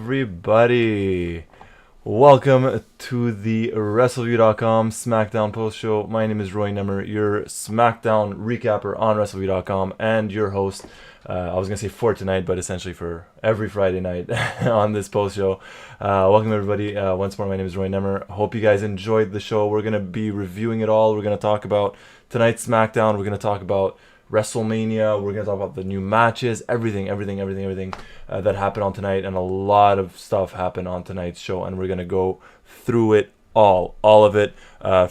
everybody? Welcome to the Wrestleview.com SmackDown Post Show. My name is Roy Nemer, your SmackDown recapper on Wrestleview.com and your host. I was going to say for tonight, but essentially for every Friday night on this post show. Welcome everybody. Once more, my name is Roy Nemer. Hope you guys enjoyed the show. We're going to be reviewing it all. We're going to talk about tonight's SmackDown. We're going to talk about WrestleMania. We're going to talk about the new matches, everything that happened on tonight, and a lot of stuff happened on tonight's show, and we're going to go through it all of it,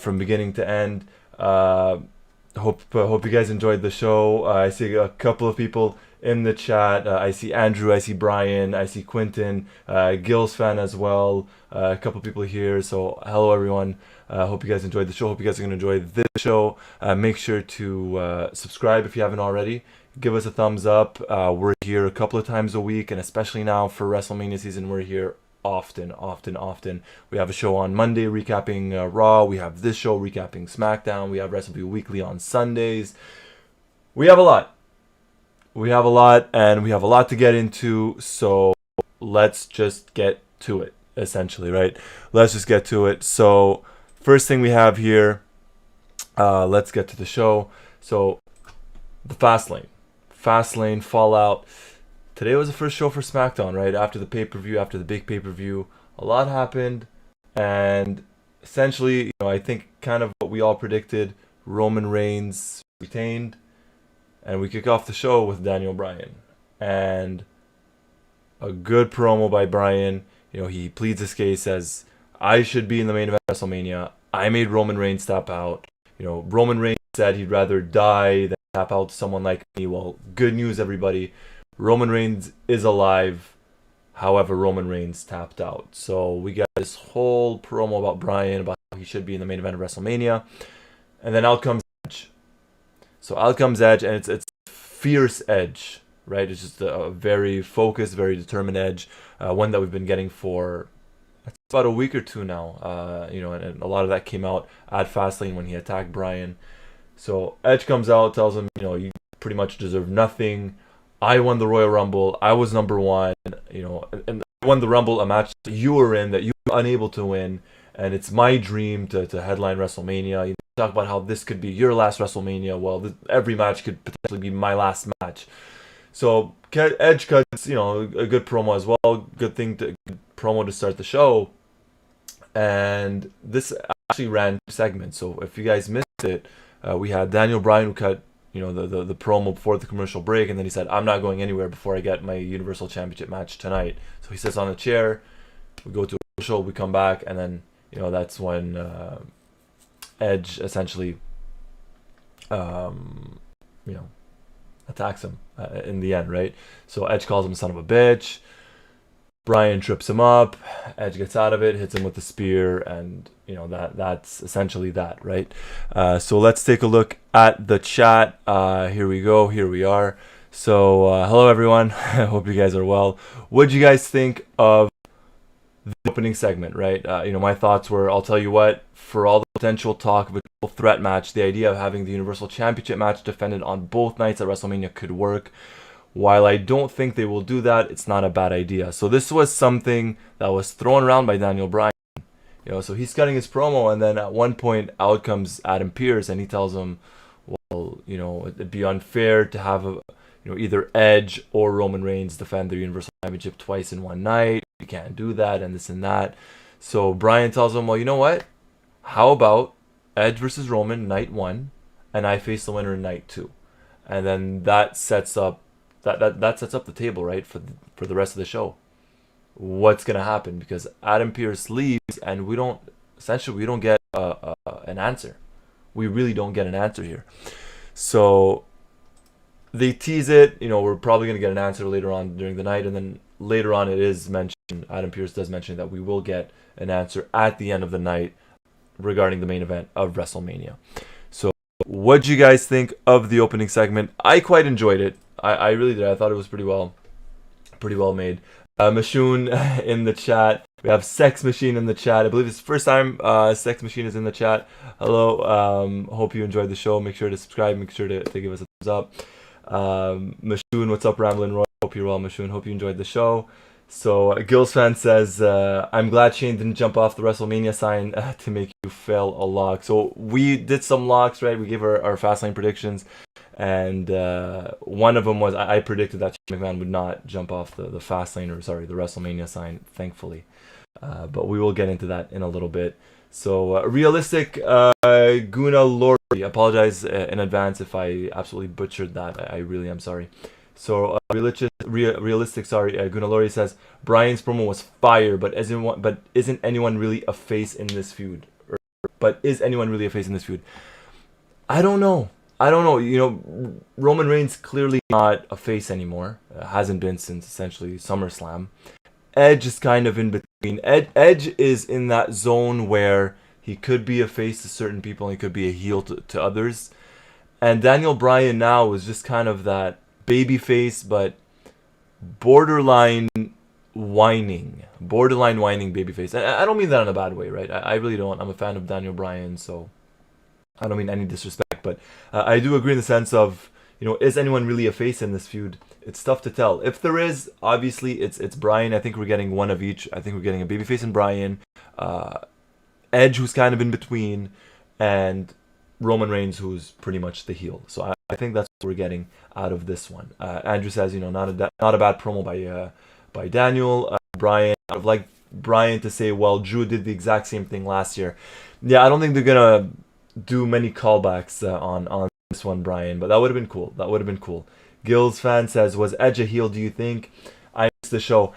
from beginning to end. Hope you guys enjoyed the show. I see a couple of people in the chat. I see Andrew, I see Brian, I see Quentin, Gil's fan as well. A couple of people here. So hello everyone. Hope you guys enjoyed the show. Hope you guys are going to enjoy this show. Make sure to subscribe if you haven't already. Give us a thumbs up. We're here a couple of times a week, and especially now for WrestleMania season, we're here often. We have a show on Monday recapping Raw. We have this show recapping SmackDown. We have Wrestleview Weekly on Sundays. We have a lot, and we have a lot to get into. So let's just get to it, essentially, right? Let's just get to it. So first thing we have here, let's get to the show. So the Fastlane Fallout. Today was the first show for SmackDown, right? After the pay-per-view, after the big pay-per-view, a lot happened, and essentially, I think kind of what we all predicted, Roman Reigns retained, and we kick off the show with Daniel Bryan, and a good promo by Bryan. He pleads his case, says, I should be in the main event of WrestleMania. I made Roman Reigns tap out. Roman Reigns said he'd rather die than tap out to someone like me. Well, good news, everybody. Roman Reigns is alive. However, Roman Reigns tapped out. So we got this whole promo about Bryan, about how he should be in the main event of WrestleMania. And then out comes Edge. So out comes Edge, and it's fierce Edge, right? It's just a very focused, very determined Edge. One that we've been getting for about a week or two now. And a lot of that came out at Fastlane when he attacked Bryan. So Edge comes out, tells him, you pretty much deserve nothing. I won the Royal Rumble. I was number one, and I won the Rumble, a match that you were in that you were unable to win, and it's my dream to headline WrestleMania. You talk about how this could be your last WrestleMania. Well, every match could potentially be my last match. So Edge cuts, a good promo as well. Good promo to start the show, and this actually ran 2 segments. So if you guys missed it, we had Daniel Bryan who cut the promo before the commercial break, and then he said, I'm not going anywhere before I get my Universal Championship match tonight. So he sits on the chair, we go to a show, we come back, and then that's when Edge essentially attacks him in the end, right? So Edge calls him son of a bitch. Bryan trips him up. Edge gets out of it, hits him with the spear, and that's essentially that, right? So let's take a look at the chat. Here we go. Here we are. So hello everyone. I hope you guys are well. What do you guys think of the opening segment, right? My thoughts were, I'll tell you what, for all the potential talk of a triple threat match, the idea of having the Universal Championship match defended on both nights at WrestleMania could work. While I don't think they will do that, it's not a bad idea. So this was something that was thrown around by Daniel Bryan. So he's cutting his promo, and then at one point out comes Adam Pearce, and he tells him, well, it'd be unfair to have either Edge or Roman Reigns defend their Universal Championship twice in one night. You can't do that, and this and that. So Bryan tells him, well, you know what? How about Edge versus Roman night 1, and I face the winner in night 2, and then that sets up that sets up the table, right, for the rest of the show. What's gonna happen? Because Adam Pearce leaves, and we don't get an answer. We really don't get an answer here. So they tease it. We're probably gonna get an answer later on during the night, and then later on it is mentioned. Adam Pearce does mention that we will get an answer at the end of the night regarding the main event of WrestleMania. So what do you guys think of the opening segment? I quite enjoyed it. I really did. I thought it was pretty well made. Mashoon in the chat. We have Sex Machine in the chat. I believe it's the first time Sex Machine is in the chat. Hello. Hope you enjoyed the show. Make sure to subscribe. Make sure to give us a thumbs up. Mashoon, what's up, Ramblin' Roy? Hope you're well, Mashoon. Hope you enjoyed the show. So Gills fan says, I'm glad Shane didn't jump off the WrestleMania sign to make you fail a lock. So we did some locks, right? We gave our Fastlane predictions. And one of them was I predicted that Shane McMahon would not jump off the Fastlane, or sorry, the WrestleMania sign, thankfully. But we will get into that in a little bit. So realistic Guna Lori. Apologize in advance if I absolutely butchered that. I really am sorry. So realistic. Sorry, Guna Lori says Brian's promo was fire, but isn't anyone really a face in this feud? But is anyone really a face in this feud? I don't know. You know, Roman Reigns clearly not a face anymore. Hasn't been since essentially SummerSlam. Edge is kind of in between. Edge is in that zone where he could be a face to certain people and he could be a heel to others. And Daniel Bryan now is just kind of that baby face, but borderline whining baby face. And I don't mean that in a bad way, right? I really don't. I'm a fan of Daniel Bryan, so I don't mean any disrespect, but I do agree in the sense of, you know, is anyone really a face in this feud? It's tough to tell. If there is, obviously it's Bryan. I think we're getting one of each. I think we're getting a babyface in Bryan, Edge, who's kind of in between, and Roman Reigns, who's pretty much the heel. So I think that's what we're getting out of this one. Andrew says, you know, not a bad promo by Daniel. Bryan, I'd like Bryan to say, well, Drew did the exact same thing last year. Yeah, I don't think they're gonna do many callbacks on this one, Bryan, but that would have been cool. Gills fan says, was Edge a heel, do you think? I missed the show.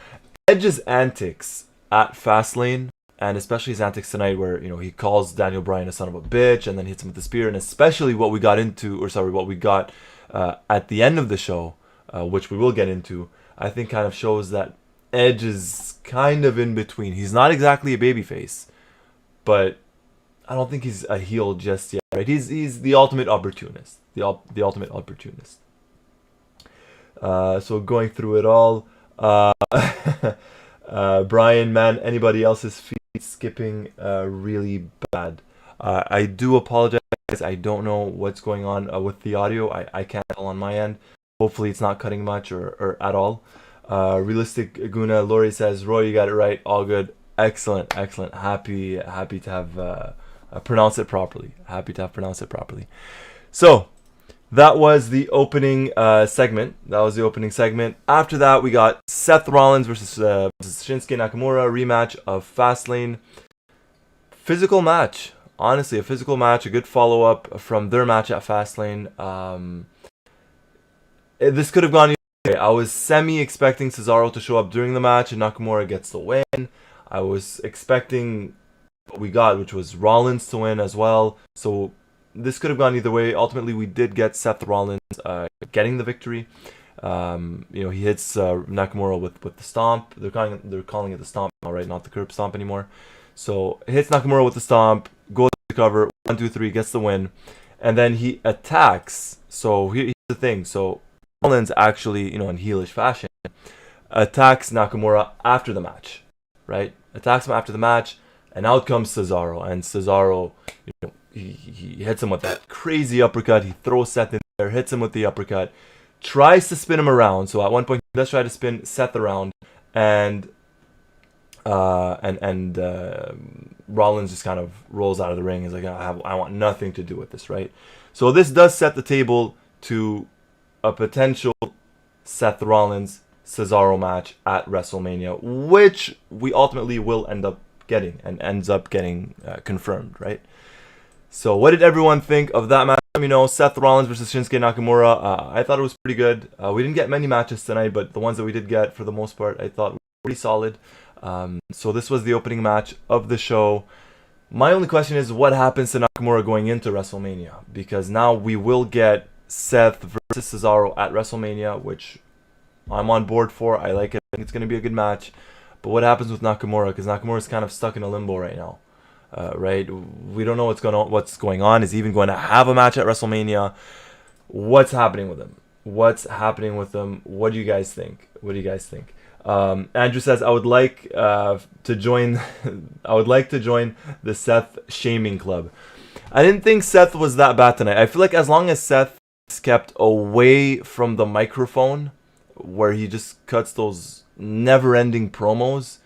Edge's antics at Fastlane, and especially his antics tonight where, you know, he calls Daniel Bryan a son of a bitch and then hits him with the spear, and especially what we got at the end of the show, which we will get into, I think kind of shows that Edge is kind of in between. He's not exactly a babyface, but I don't think he's a heel just yet, right? He's the ultimate opportunist. The ultimate opportunist. So going through it all, Bryan, man, anybody else's feet skipping really bad. I do apologize. I don't know what's going on with the audio. I can't tell on my end. Hopefully it's not cutting much or at all. Realistic Guna Lori says, Roy, you got it right. All good. Excellent. Happy to have pronounced it properly. So that was the opening segment. After that, we got Seth Rollins versus Shinsuke Nakamura, rematch of Fastlane. Physical match. Honestly, a physical match. A good follow-up from their match at Fastlane. This could have gone either way. I was semi-expecting Cesaro to show up during the match and Nakamura gets the win. I was expecting what we got, which was Rollins to win as well. So this could have gone either way. Ultimately, we did get Seth Rollins getting the victory. You know, he hits Nakamura with the stomp. They're calling it the stomp now, right? Not the curb stomp anymore. So hits Nakamura with the stomp, goes to cover, 1, 2, 3, gets the win, and then he attacks. So here's the thing. So Rollins actually, you know, in heelish fashion, attacks Nakamura after the match, right? Attacks him after the match, and out comes Cesaro, and Cesaro, you know, he hits him with that crazy uppercut. He throws Seth in there, hits him with the uppercut, tries to spin him around. So at one point, he does try to spin Seth around, and Rollins just kind of rolls out of the ring. He's like, I want nothing to do with this, right? So this does set the table to a potential Seth Rollins Cesaro match at WrestleMania, which we ultimately will end up getting and ends up getting confirmed, right? So what did everyone think of that match? You know, Seth Rollins versus Shinsuke Nakamura. I thought it was pretty good. We didn't get many matches tonight, but the ones that we did get, for the most part, I thought were pretty solid. So this was the opening match of the show. My only question is, what happens to Nakamura going into WrestleMania? Because now we will get Seth versus Cesaro at WrestleMania, which I'm on board for. I like it. I think it's going to be a good match. But what happens with Nakamura? Because Nakamura is kind of stuck in a limbo right now. Right? We don't know what's going on. Is he even going to have a match at WrestleMania? What's happening with him? What do you guys think? Andrew says, I would like to join the Seth shaming club. I didn't think Seth was that bad tonight. I feel like as long as Seth is kept away from the microphone, where he just cuts those never-ending promos.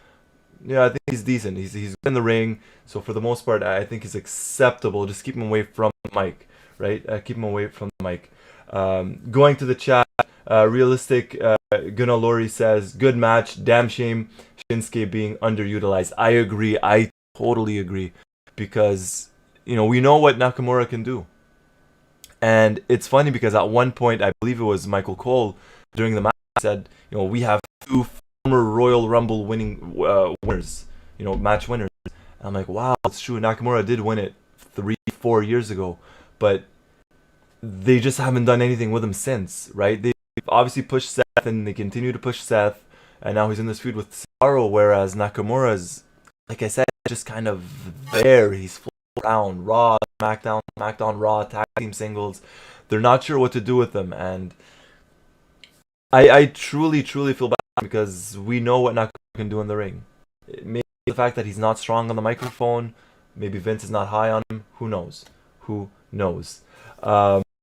Yeah, I think he's decent. He's in the ring, so for the most part, I think he's acceptable. Just keep him away from the mic, right? Keep him away from the mic. Going to the chat, realistic Gunnar Lori says, good match. Damn shame Shinsuke being underutilized. I agree. I totally agree, because we know what Nakamura can do, and it's funny because at one point I believe it was Michael Cole during the match said, we have two former Royal Rumble winning winners, match winners. And I'm like, wow, it's true. Nakamura did win it 3-4 years ago, but they just haven't done anything with him since, right? They've obviously pushed Seth, and they continue to push Seth, and now he's in this feud with Cesaro, whereas Nakamura's, like I said, just kind of there. He's floating around Raw, SmackDown, Raw, tag team singles. They're not sure what to do with him, and I truly feel bad because we know what Nakamura can do in the ring. Maybe the fact that he's not strong on the microphone, maybe Vince is not high on him. Who knows?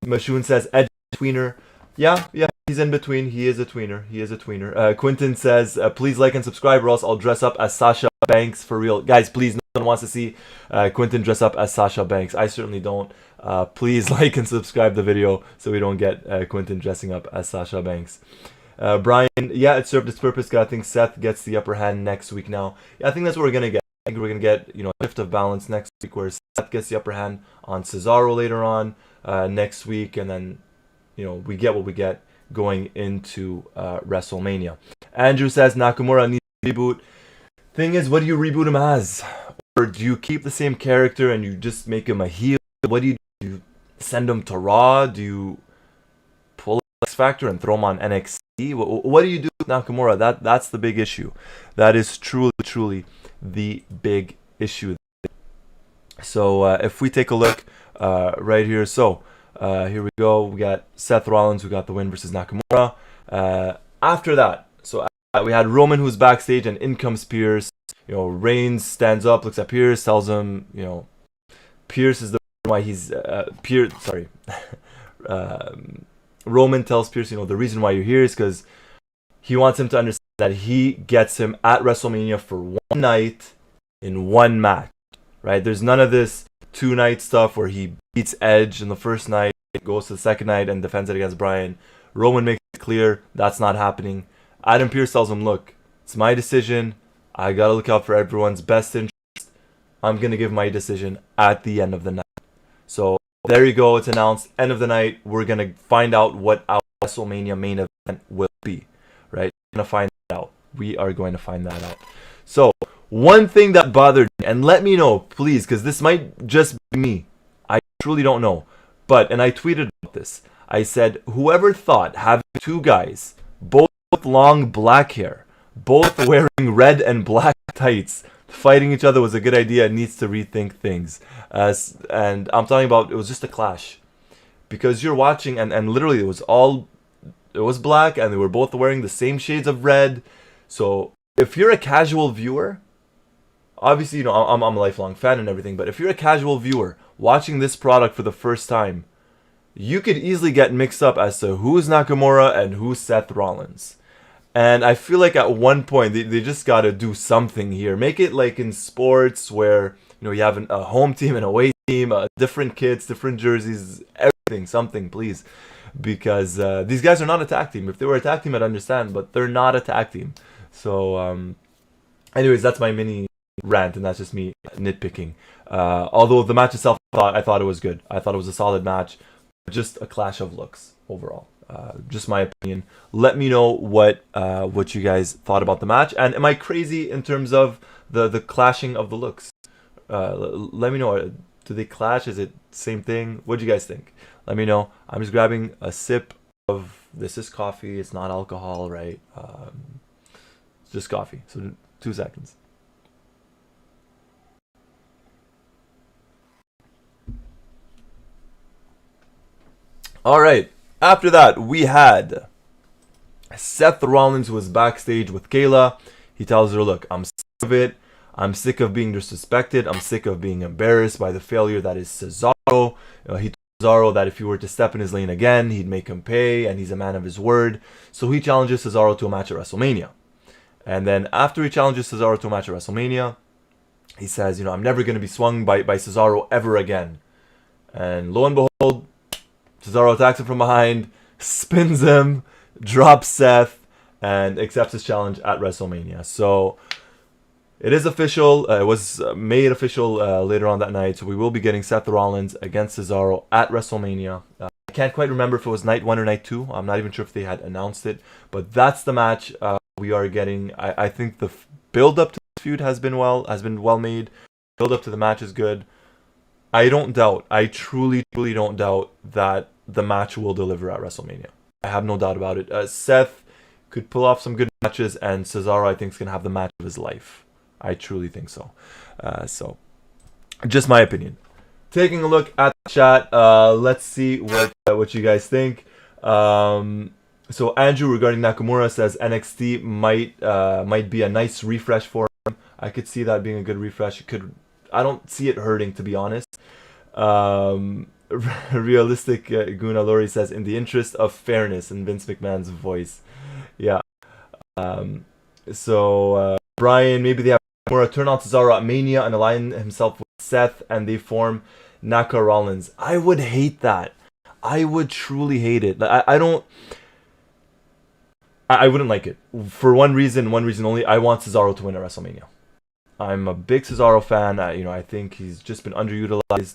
Mashoon says Edge tweener. Yeah, he's in between. He is a tweener. Quinton says, please like and subscribe or else I'll dress up as Sasha Banks for real. Guys, please, no one wants to see Quinton dress up as Sasha Banks. I certainly don't. Please like and subscribe the video so we don't get Quinton dressing up as Sasha Banks. Brian, yeah, it served its purpose. I think Seth gets the upper hand next week now. Yeah, I think that's what we're going to get. I think we're going to get, a shift of balance next week where Seth gets the upper hand on Cesaro later on next week, and then, we get what we get going into WrestleMania. Andrew says Nakamura needs a reboot. Thing is, what do you reboot him as? Or do you keep the same character and you just make him a heel? What do you do? Do you send him to Raw? Do you pull X Factor and throw him on NXT? What do you do with Nakamura? That's the big issue. That is truly the big issue. So if we take a look right here, here we go. We got Seth Rollins who got the win versus Nakamura. After that, we had Roman who's backstage, and in comes Pierce. Reigns stands up, looks at Pierce, tells him, Pierce is the reason why he's Roman tells Pierce, the reason why you're here is because he wants him to understand that he gets him at WrestleMania for one night in one match, right? There's none of this 2-night stuff where he beats Edge in the first night, goes to the second night and defends it against Bryan. Roman makes it clear that's not happening. Adam Pearce tells him, look, it's my decision. I gotta look out for everyone's best interest. I'm gonna give my decision at the end of the night. So there you go. It's announced. End of the night. We're gonna find out what our WrestleMania main event will be. Right? We're gonna find that out. We are going to find that out. So one thing that bothered me, and let me know, please, because this might just be me. I truly don't know. And I tweeted about this. I said, whoever thought having two guys, both with long black hair, both wearing red and black tights, fighting each other was a good idea and needs to rethink things. And I'm talking about, it was just a clash. Because you're watching, and literally it was black, and they were both wearing the same shades of red. So if you're a casual viewer, obviously, I'm a lifelong fan and everything, but if you're a casual viewer watching this product for the first time, you could easily get mixed up as to who's Nakamura and who's Seth Rollins. And I feel like at one point, they just got to do something here. Make it like in sports where, you have a home team and away team, different kits, different jerseys, everything, something, please. Because these guys are not a tag team. If they were a tag team, I'd understand, but they're not a tag team. So, anyways, that's my mini rant, and that's just me nitpicking. Although the match itself, I thought it was good. I thought it was a solid match. Just a clash of looks overall. Just my opinion. Let me know what you guys thought about the match. And am I crazy in terms of the clashing of the looks? Let me know. Do they clash? Is it same thing? What do you guys think? Let me know. I'm just grabbing a sip of, this is coffee. It's not alcohol, right? It's just coffee. So 2 seconds. All right. After that, we had Seth Rollins, who was backstage with Kayla. He tells her, look, I'm sick of it. I'm sick of being disrespected. I'm sick of being embarrassed by the failure that is Cesaro. He told Cesaro that if he were to step in his lane again, he'd make him pay, and he's a man of his word. So he challenges Cesaro to a match at WrestleMania. And then after he challenges Cesaro to a match at WrestleMania, he says, I'm never going to be swung by Cesaro ever again. And lo and behold, Cesaro attacks him from behind, spins him, drops Seth, and accepts his challenge at WrestleMania. So it is official. It was made official later on that night. So we will be getting Seth Rollins against Cesaro at WrestleMania. I can't quite remember if it was night 1 or night 2. I'm not even sure if they had announced it. But that's the match we are getting. I think the build-up to this feud has been well made. Build-up to the match is good. I truly don't doubt that the match will deliver at WrestleMania. I have no doubt about it. Seth could pull off some good matches, and Cesaro, I think, is going to have the match of his life. I truly think so. So, just my opinion. Taking a look at the chat, let's see what you guys think. So Andrew regarding Nakamura says NXT might be a nice refresh for him. I could see that being a good refresh. I don't see it hurting, to be honest. Realistic Guna Lori says, in the interest of fairness, in Vince McMahon's voice. Yeah. So Brian, maybe they have Nakamura turn on Cesaro at Mania and align himself with Seth, and they form Naka Rollins. I would hate that. I would truly hate it. I wouldn't like it. For one reason only. I want Cesaro to win at WrestleMania. I'm a big Cesaro fan. I think he's just been underutilized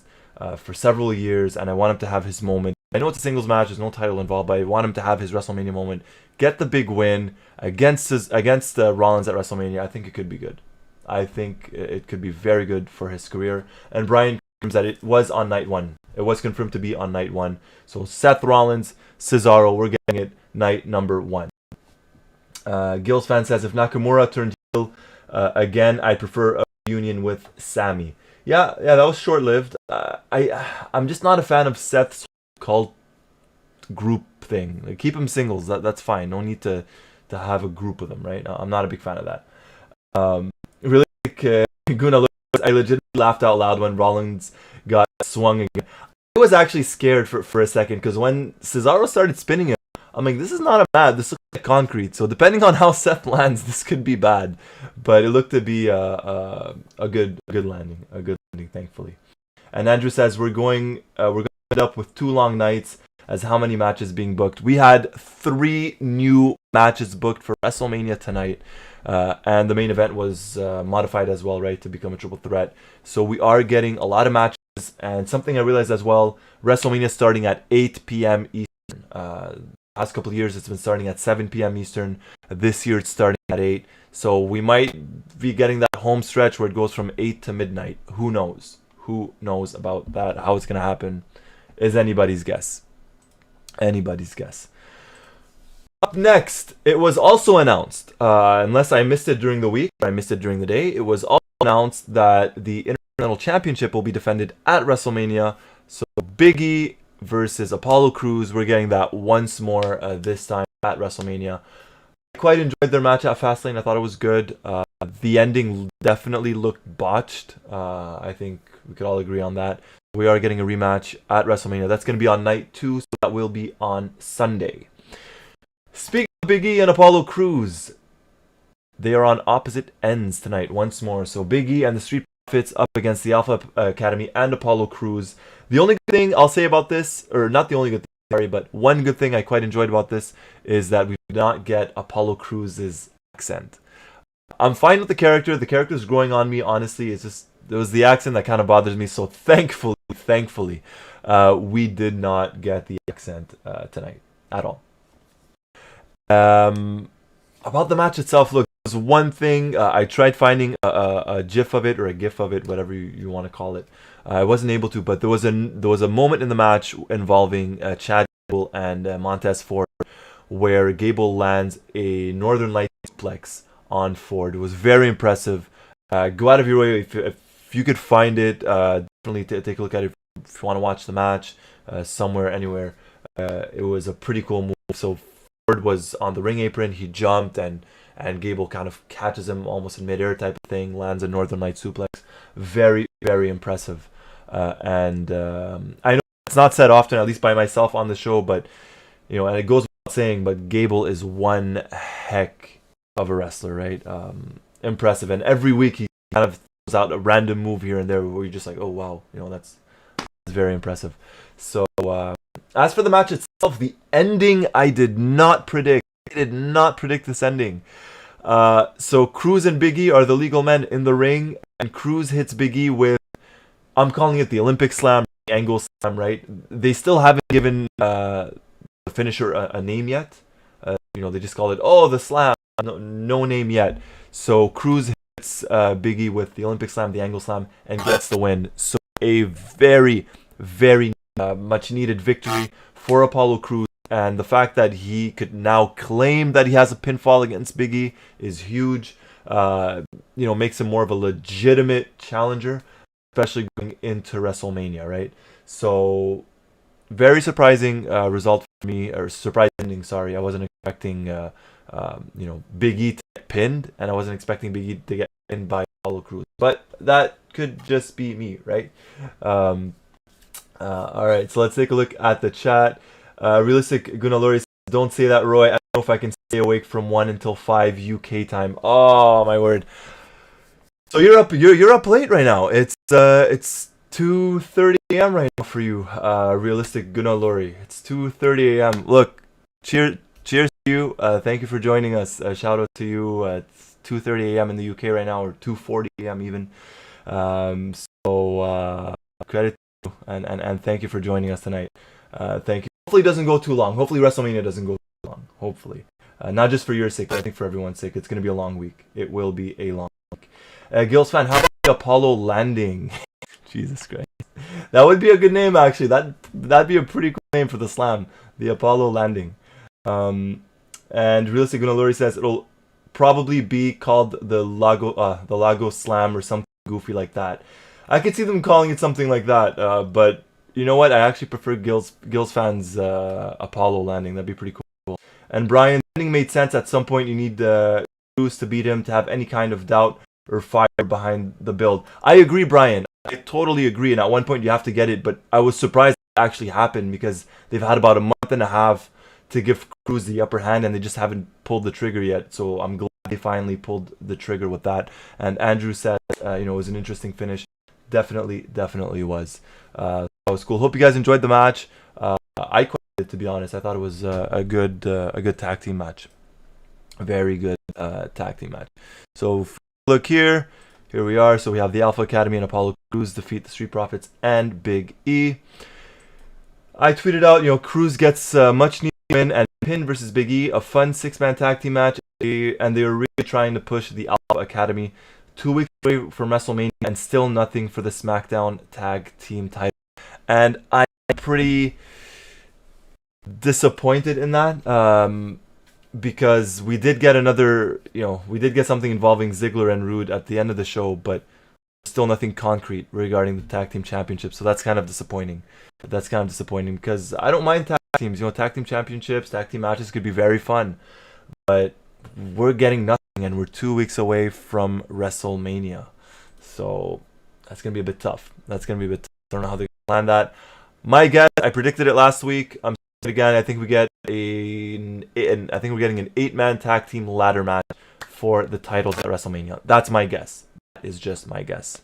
for several years, and I want him to have his moment. I know it's a singles match, there's no title involved, but I want him to have his WrestleMania moment, get the big win against Rollins at WrestleMania. I think it could be good. I think it could be very good for his career. And Brian confirms that it was on night 1. It was confirmed to be on night 1. So Seth Rollins, Cesaro, we're getting it night number 1. Gil's fan says, if Nakamura turned heel again, I prefer a reunion with Sami. Yeah, that was short-lived. I'm just not a fan of Seth's cult group thing. Like, keep him singles. That's fine. No need to have a group with him, right? I'm not a big fan of that. Really, Guna, I legitimately laughed out loud when Rollins got swung again. I was actually scared for a second, because when Cesaro started spinning him, I'm like, this is not a mat. This looks like concrete. So depending on how Seth lands, this could be bad. But it looked to be a good landing. A good landing, thankfully. And Andrew says, we're going to end up with 2 long nights, as how many matches being booked. We had 3 new matches booked for WrestleMania tonight. And the main event was modified as well, right, to become a triple threat. So we are getting a lot of matches. And something I realized as well, WrestleMania starting at 8 p.m. Eastern. Past couple of years it's been starting at 7 p.m. Eastern. This year it's starting at 8. So we might be getting that home stretch where it goes from 8 to midnight. Who knows? Who knows about that? How it's going to happen is anybody's guess. Anybody's guess. Up next, it was also announced, unless I missed it during the week or I missed it during the day, it was also announced that the Intercontinental Championship will be defended at WrestleMania. So Big E versus Apollo Crews. We're getting that once more this time at WrestleMania. I quite enjoyed their match at Fastlane. I thought it was good. The ending definitely looked botched. I think we could all agree on that. We are getting a rematch at WrestleMania. That's going to be on night 2, so that will be on Sunday. Speaking of Big E and Apollo Crews, they are on opposite ends tonight once more. So Big E and the Street Profits up against the Alpha Academy and Apollo Crews. The only good thing I'll say about this, or not the only good thing, sorry, but one good thing I quite enjoyed about this is that we did not get Apollo Crews' accent. I'm fine with the character. The character is growing on me, honestly. It's just, it was the accent that kind of bothers me. So thankfully, we did not get the accent tonight at all. About the match itself, look, there's one thing. I tried finding a GIF of it or a GIF of it, whatever you want to call it. I wasn't able to, but there was a moment in the match involving Chad Gable and Montez Ford, where Gable lands a Northern Lights suplex on Ford. It was very impressive. Go out of your way if you could find it. Definitely take a look at it if you want to watch the match somewhere, anywhere. It was a pretty cool move. So Ford was on the ring apron. He jumped and Gable kind of catches him almost in midair type of thing. Lands a Northern Lights suplex. Very, very impressive. And I know it's not said often, at least by myself on the show, but and it goes without saying, but Gable is one heck of a wrestler, right? Impressive. And every week he kind of throws out a random move here and there where you're just like, oh wow, that's very impressive. So as for the match itself, the ending I did not predict. I did not predict this ending. So Cruz and Big E are the legal men in the ring, and Cruz hits Big E with, I'm calling it the Olympic Slam, the Angle Slam, right? They still haven't given the finisher a name yet. They just call it, the Slam. No name yet. So Cruz hits Big E with the Olympic Slam, the Angle Slam, and gets the win. So a very, very much needed victory for Apollo Crews. And the fact that he could now claim that he has a pinfall against Big E is huge. Makes him more of a legitimate challenger, especially going into WrestleMania, right? So, very surprising result for me, or surprising ending, sorry. I wasn't expecting, Big E to get pinned, and I wasn't expecting Big E to get pinned by Apollo Crews. But that could just be me, right? All right, so let's take a look at the chat. Realistic Gunalori says, don't say that, Roy. I don't know if I can stay awake from 1 until 5 UK time. Oh my word. So you're up late right now. It's 2:30 a.m. right now for you, Realistic Gunalori. It's 2:30 a.m. Look, cheers to you. Thank you for joining us. Shout out to you. It's 2:30 a.m. in the UK right now, or 2:40 a.m. even. So credit to you, and thank you for joining us tonight. Thank you. Hopefully it doesn't go too long. Hopefully WrestleMania doesn't go too long. Hopefully. Not just for your sake, but I think for everyone's sake. It's going to be a long week. It will be a long week. Gil's fan, how about the Apollo Landing? Jesus Christ. That would be a good name, actually. That'd be a pretty cool name for the slam. The Apollo Landing. And Realistic Gunalori says it'll probably be called the Lago Slam or something goofy like that. I could see them calling it something like that, but you know what? I actually prefer Gil's fans' Apollo Landing. That'd be pretty cool. And Brian, the ending made sense. At some point, you need Cruz to beat him to have any kind of doubt or fire behind the build. I agree, Brian. I totally agree. And at one point, you have to get it. But I was surprised it actually happened because they've had about a month and a half to give Cruz the upper hand, and they just haven't pulled the trigger yet. So I'm glad they finally pulled the trigger with that. And Andrew said, it was an interesting finish. Definitely was. That was cool. Hope you guys enjoyed the match. I quite did, to be honest. I thought it was a good tag team match. Very good tag team match. So look here we are. So we have the Alpha Academy and Apollo Crews defeat the Street Profits and Big E. I tweeted out, Crews gets much needed win and pin versus Big E, a fun 6-man tag team match, and they were really trying to push the Alpha Academy 2 weeks away from WrestleMania, and still nothing for the SmackDown tag team title. And I'm pretty disappointed in that, because we did get something involving Ziggler and Rude at the end of the show, but still nothing concrete regarding the tag team championship. So that's kind of disappointing. Because I don't mind tag teams. Tag team championships, tag team matches could be very fun, but we're getting nothing, and we're 2 weeks away from WrestleMania. So that's going to be a bit tough. I don't know how they're going to plan that. My guess, I predicted it last week. I'm saying it again. I think we're getting an 8-man tag team ladder match for the titles at WrestleMania. That's my guess. That is just my guess.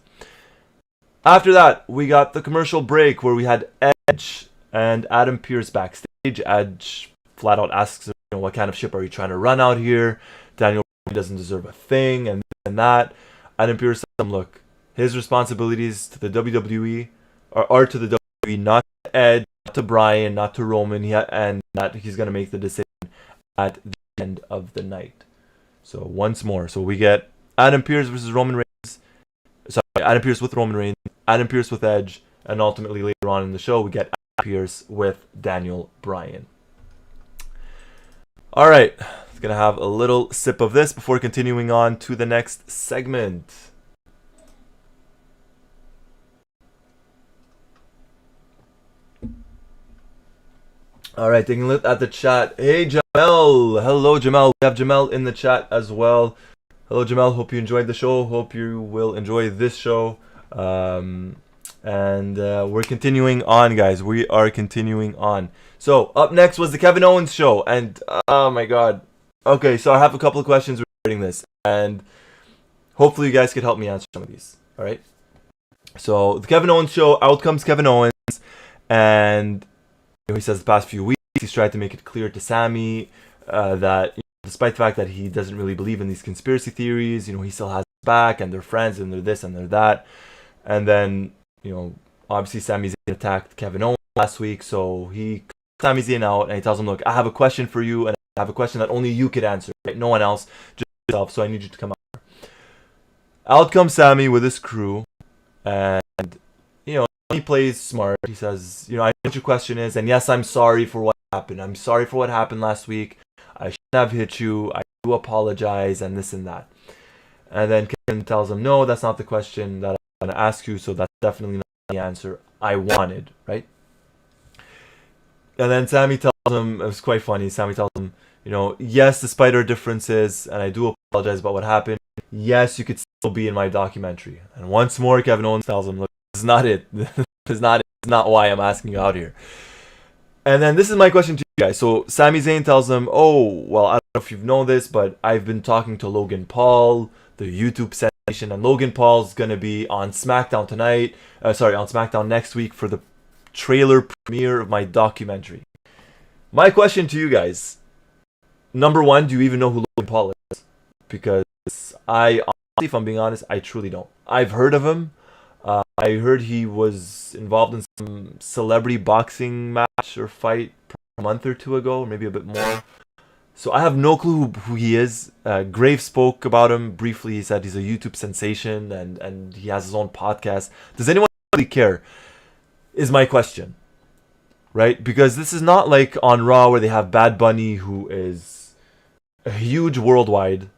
After that, we got the commercial break where we had Edge and Adam Pearce backstage. Edge flat out asks, what kind of ship are you trying to run out here? Daniel doesn't deserve a thing, and that. Adam Pearce says, look, his responsibilities to the WWE are to the WWE, not to Edge, not to Bryan, not to Roman, and that he's going to make the decision at the end of the night. So once more, we get Adam Pearce versus Roman Reigns. Adam Pearce with Roman Reigns, Adam Pearce with Edge, and ultimately later on in the show, we get Adam Pearce with Daniel Bryan. All right, I'm going to have a little sip of this before continuing on to the next segment. All right, taking a look at the chat. Hey, Jamel. Hello, Jamel. We have Jamel in the chat as well. Hello, Jamel. Hope you enjoyed the show. Hope you will enjoy this show. And we're continuing on, guys. We are continuing on. So, up next was the Kevin Owens show. And, oh my god. Okay, so I have a couple of questions writing this, and hopefully you guys could help me answer some of these. All right. So the Kevin Owens show, out comes Kevin Owens, and he says the past few weeks he's tried to make it clear to Sami that despite the fact that he doesn't really believe in these conspiracy theories, he still has his back, and they're friends, and they're this and they're that. And then obviously Sami Zayn attacked Kevin Owens last week, so he calls Sami Zayn out and he tells him, look, I have a question for you, and I have a question that only you could answer, right? No one else, just yourself, so I need you to come out. Out comes Sami with his crew, and he plays smart. He says, I know what your question is, and yes, I'm sorry for what happened. I'm sorry for what happened last week. I shouldn't have hit you. I do apologize, and this and that. And then Kevin tells him, no, that's not the question that I'm going to ask you, so that's definitely not the answer I wanted, right? And then Sami tells him, it was quite funny, Sami tells him, yes, despite our differences, and I do apologize about what happened, yes, you could still be in my documentary. And once more, Kevin Owens tells him, look, this is not it. This is not why I'm asking you out here. And then this is my question to you guys. So Sami Zayn tells him, oh, well, I don't know if you've known this, but I've been talking to Logan Paul, the YouTube sensation, and Logan Paul's going to be on SmackDown tonight. On SmackDown next week for the trailer premiere of my documentary. My question to you guys, number one, do you even know who Logan Paul is? Because I honestly, if I'm being honest, I truly don't. I've heard of him. I heard he was involved in some celebrity boxing match or fight a month or two ago, or maybe a bit more. So I have no clue who he is. Graves spoke about him briefly. He said he's a YouTube sensation and he has his own podcast. Does anyone really care? Is my question. Right? Because this is not like on Raw where they have Bad Bunny, who is a huge worldwide,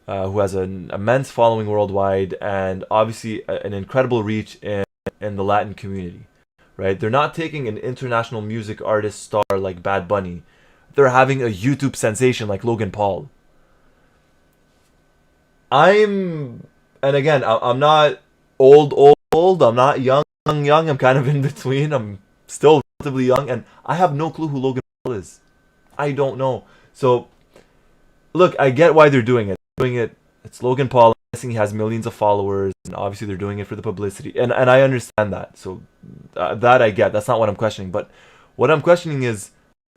who has an immense following worldwide, and obviously an incredible reach in the Latin community, right? They're not taking an international music artist star like Bad Bunny. They're having a YouTube sensation like Logan Paul. And again, I'm not old. I'm not young. I'm kind of in between. I'm still relatively young, and I have no clue who Logan Paul is. I don't know. So, look, I get why they're doing it. It's Logan Paul. I'm guessing he has millions of followers, and obviously they're doing it for the publicity, and I understand that. So that I get. That's not what I'm questioning. But what I'm questioning is,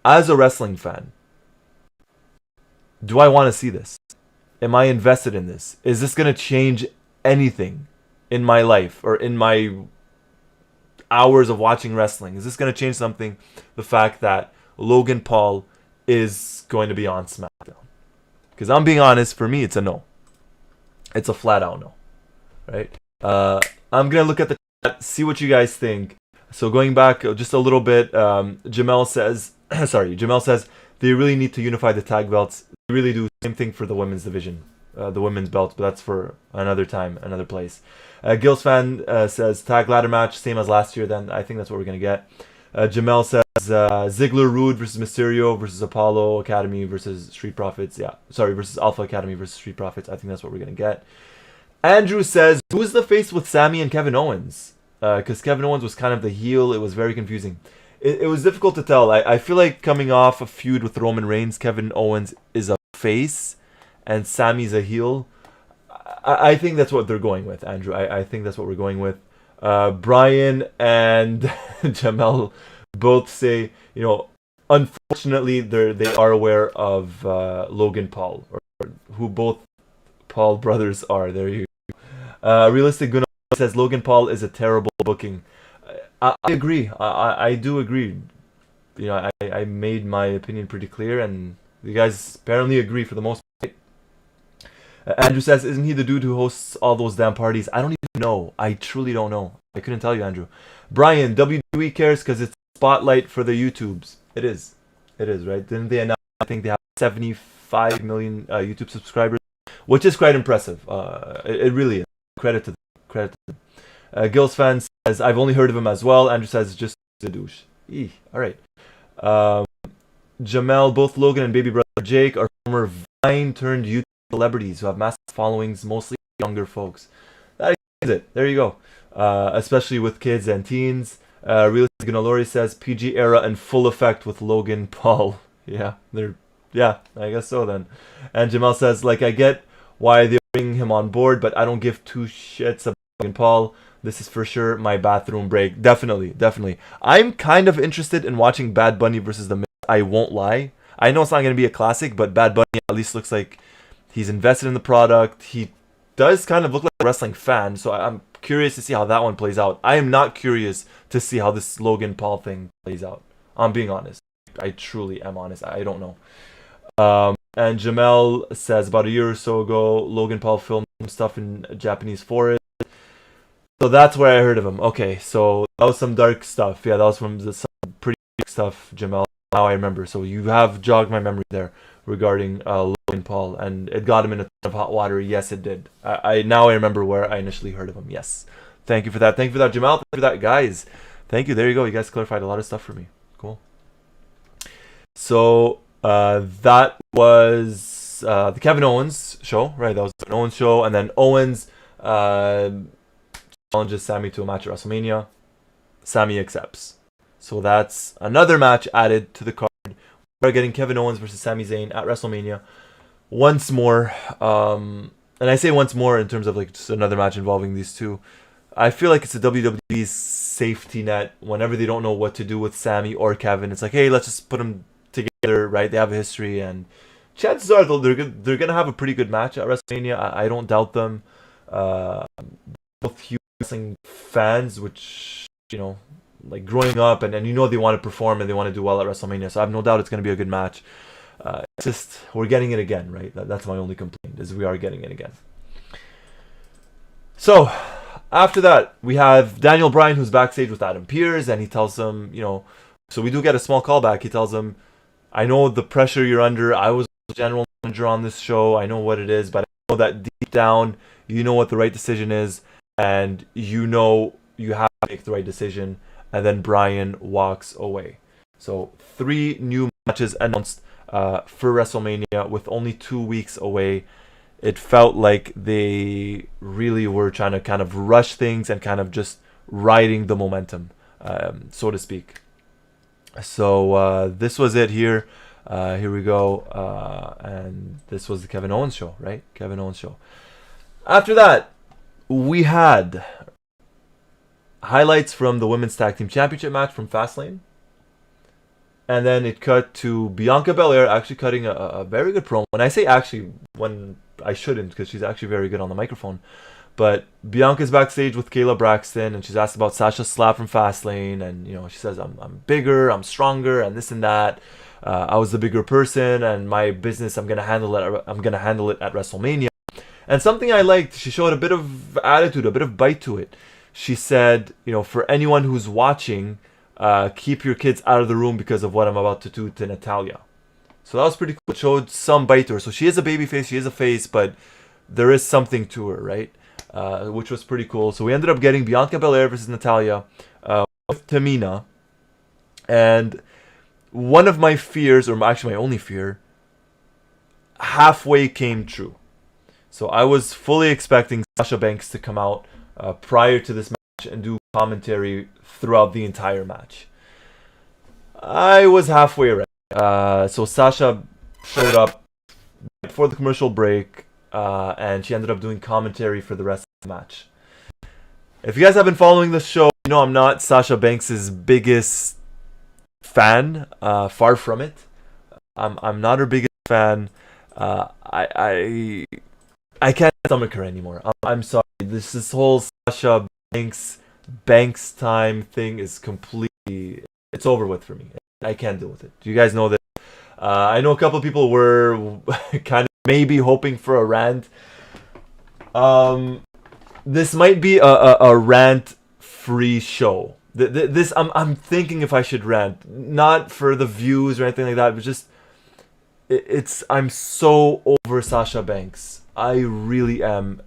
as a wrestling fan, do I want to see this? Am I invested in this? Is this gonna change anything in my life or in my hours of watching wrestling? Is this gonna change something? The fact that Logan Paul is going to be on SmackDown. Because I'm being honest, for me, it's a no. It's a flat out no. Right? I'm going to look at the chat, see what you guys think. So going back just a little bit, Jamel says, they really need to unify the tag belts. They really do. Same thing for the women's division, the women's belt, but that's for another time, another place. Gil's fan says, tag ladder match, same as last year then. I think that's what we're going to get. Jamel says Ziggler, Rude versus Mysterio versus Apollo Academy versus Street Profits. Versus Alpha Academy versus Street Profits. I think that's what we're going to get. Andrew says, who's the face with Sami and Kevin Owens? Because Kevin Owens was kind of the heel. It was very confusing. It was difficult to tell. I feel like coming off a feud with Roman Reigns, Kevin Owens is a face and Sami's a heel. I think that's what they're going with, Andrew. I think that's what we're going with. Brian and Jamel both say, unfortunately they are aware of Logan Paul, or who both Paul brothers are. There you go. Realistic Gunnar says Logan Paul is a terrible booking. I agree. I do agree. I made my opinion pretty clear, and you guys apparently agree for the most part. Andrew says, isn't he the dude who hosts all those damn parties? I don't even know. I truly don't know. I couldn't tell you, Andrew. Brian, WWE cares because it's spotlight for the YouTubes. It is. It is, right? Didn't they announce, I think they have 75 million YouTube subscribers, which is quite impressive. It really is. Credit to them. Gil's fan says, I've only heard of him as well. Andrew says, just a douche. All right. Jamel, both Logan and baby brother Jake are former Vine turned YouTube celebrities who have massive followings, mostly younger folks. That is it. There you go. Especially with kids and teens. Realistic Gunalori says PG era in full effect with Logan Paul. Yeah, they're Yeah, I guess so then. And Jamel says, like, I get why they're bringing him on board, but I don't give two shits about Logan Paul. This is for sure my bathroom break. Definitely, definitely. I'm kind of interested in watching Bad Bunny versus The Miz. I won't lie. I know it's not going to be a classic, but Bad Bunny at least looks like he's invested in the product. He does kind of look like a wrestling fan, so I'm curious to see how that one plays out. I am not curious to see how this Logan Paul thing plays out. I'm being honest. I truly am honest. I don't know. And Jamel says about a year or so ago, Logan Paul filmed some stuff in a Japanese forest. So that's where I heard of him. Okay, so that was some dark stuff. Yeah, that was from some pretty dark stuff, Jamel. Now I remember. So you have jogged my memory there regarding Logan Paul, and it got him in a ton of hot water. Yes, it did. I now I remember where I initially heard of him. Yes, thank you for that. Thank you for that, Jamel. Thank you for that, guys. Thank you. There you go. You guys clarified a lot of stuff for me. Cool. So that was the Kevin Owens show, right? That was the Kevin Owens show, and then Owens challenges Sammy to a match at WrestleMania. Sammy accepts. So that's another match added to the card. We're getting Kevin Owens versus Sami Zayn at WrestleMania once more. And I say once more in terms of like just another match involving these two. I feel like it's a WWE's safety net whenever they don't know what to do with Sammy or Kevin. It's like, hey, let's just put them together, right? They have a history, and chances are they're gonna have a pretty good match at WrestleMania. I don't doubt them. Both huge wrestling fans, which like growing up, and you know they want to perform and they want to do well at WrestleMania. So I have no doubt it's gonna be a good match. It's just we're getting it again, right? That's my only complaint is we are getting it again. So after that, we have Daniel Bryan who's backstage with Adam Pearce, and he tells him, so we do get a small callback. He tells him, I know the pressure you're under. I was the general manager on this show. I know what it is, but I know that deep down, you know what the right decision is, and you know you have to make the right decision. And then Bryan walks away. So 3 new matches announced for WrestleMania with only 2 weeks away. It felt like they really were trying to kind of rush things and kind of just riding the momentum, so to speak. So this was it here. Here we go. And this was the Kevin Owens show, right? Kevin Owens show. After that, we had highlights from the Women's Tag Team Championship match from Fastlane. And then it cut to Bianca Belair actually cutting a very good promo. And I say actually when I shouldn't, because she's actually very good on the microphone. But Bianca's backstage with Kayla Braxton, and she's asked about Sasha's slap from Fastlane, and she says, I'm bigger, I'm stronger, and this and that. I was the bigger person, and my business, I'm gonna handle it at WrestleMania. And something I liked, she showed a bit of attitude, a bit of bite to it. She said, for anyone who's watching, keep your kids out of the room because of what I'm about to do to Natalya. So that was pretty cool. It showed some bite to her. So she is a baby face, she is a face, but there is something to her, right? Which was pretty cool. So we ended up getting Bianca Belair versus Natalya with Tamina. And one of my fears, or actually my only fear, halfway came true. So I was fully expecting Sasha Banks to come out prior to this match and do commentary throughout the entire match. I was halfway right. So Sasha showed up before the commercial break, and she ended up doing commentary for the rest of the match. If you guys have been following this show, you know I'm not Sasha Banks' biggest fan. Far from it. I'm not her biggest fan. I can't stomach her anymore. I'm sorry. This whole Sasha Banks time thing is completely, it's over with for me. I can't deal with it. Do you guys know that? I know a couple of people were kind of maybe hoping for a rant. This might be a rant-free show. This I'm thinking if I should rant, not for the views or anything like that, but just I'm so over Sasha Banks. I really am.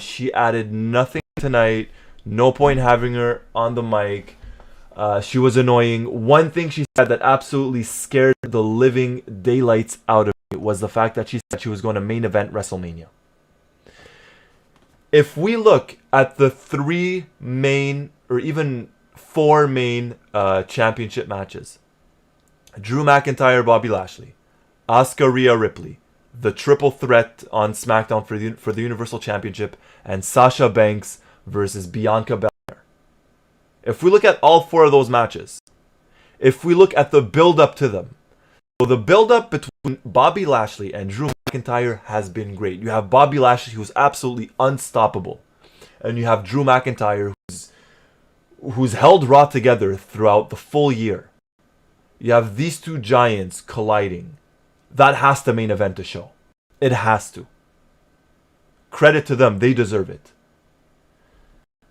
She added nothing tonight. No point having her on the mic. She was annoying. One thing she said that absolutely scared the living daylights out of me was the fact that she said she was going to main event WrestleMania. If we look at the 3 main, or even 4 main championship matches, Drew McIntyre, Bobby Lashley, Asuka, Rhea Ripley, the triple threat on SmackDown for the Universal Championship, and Sasha Banks versus Bianca Belair. If we look at all 4 of those matches, if we look at the build-up to them, so the build-up between Bobby Lashley and Drew McIntyre has been great. You have Bobby Lashley, who's absolutely unstoppable, and you have Drew McIntyre, who's held Raw together throughout the full year. You have these 2 giants colliding. That has to main event a show. It has to. Credit to them, they deserve it.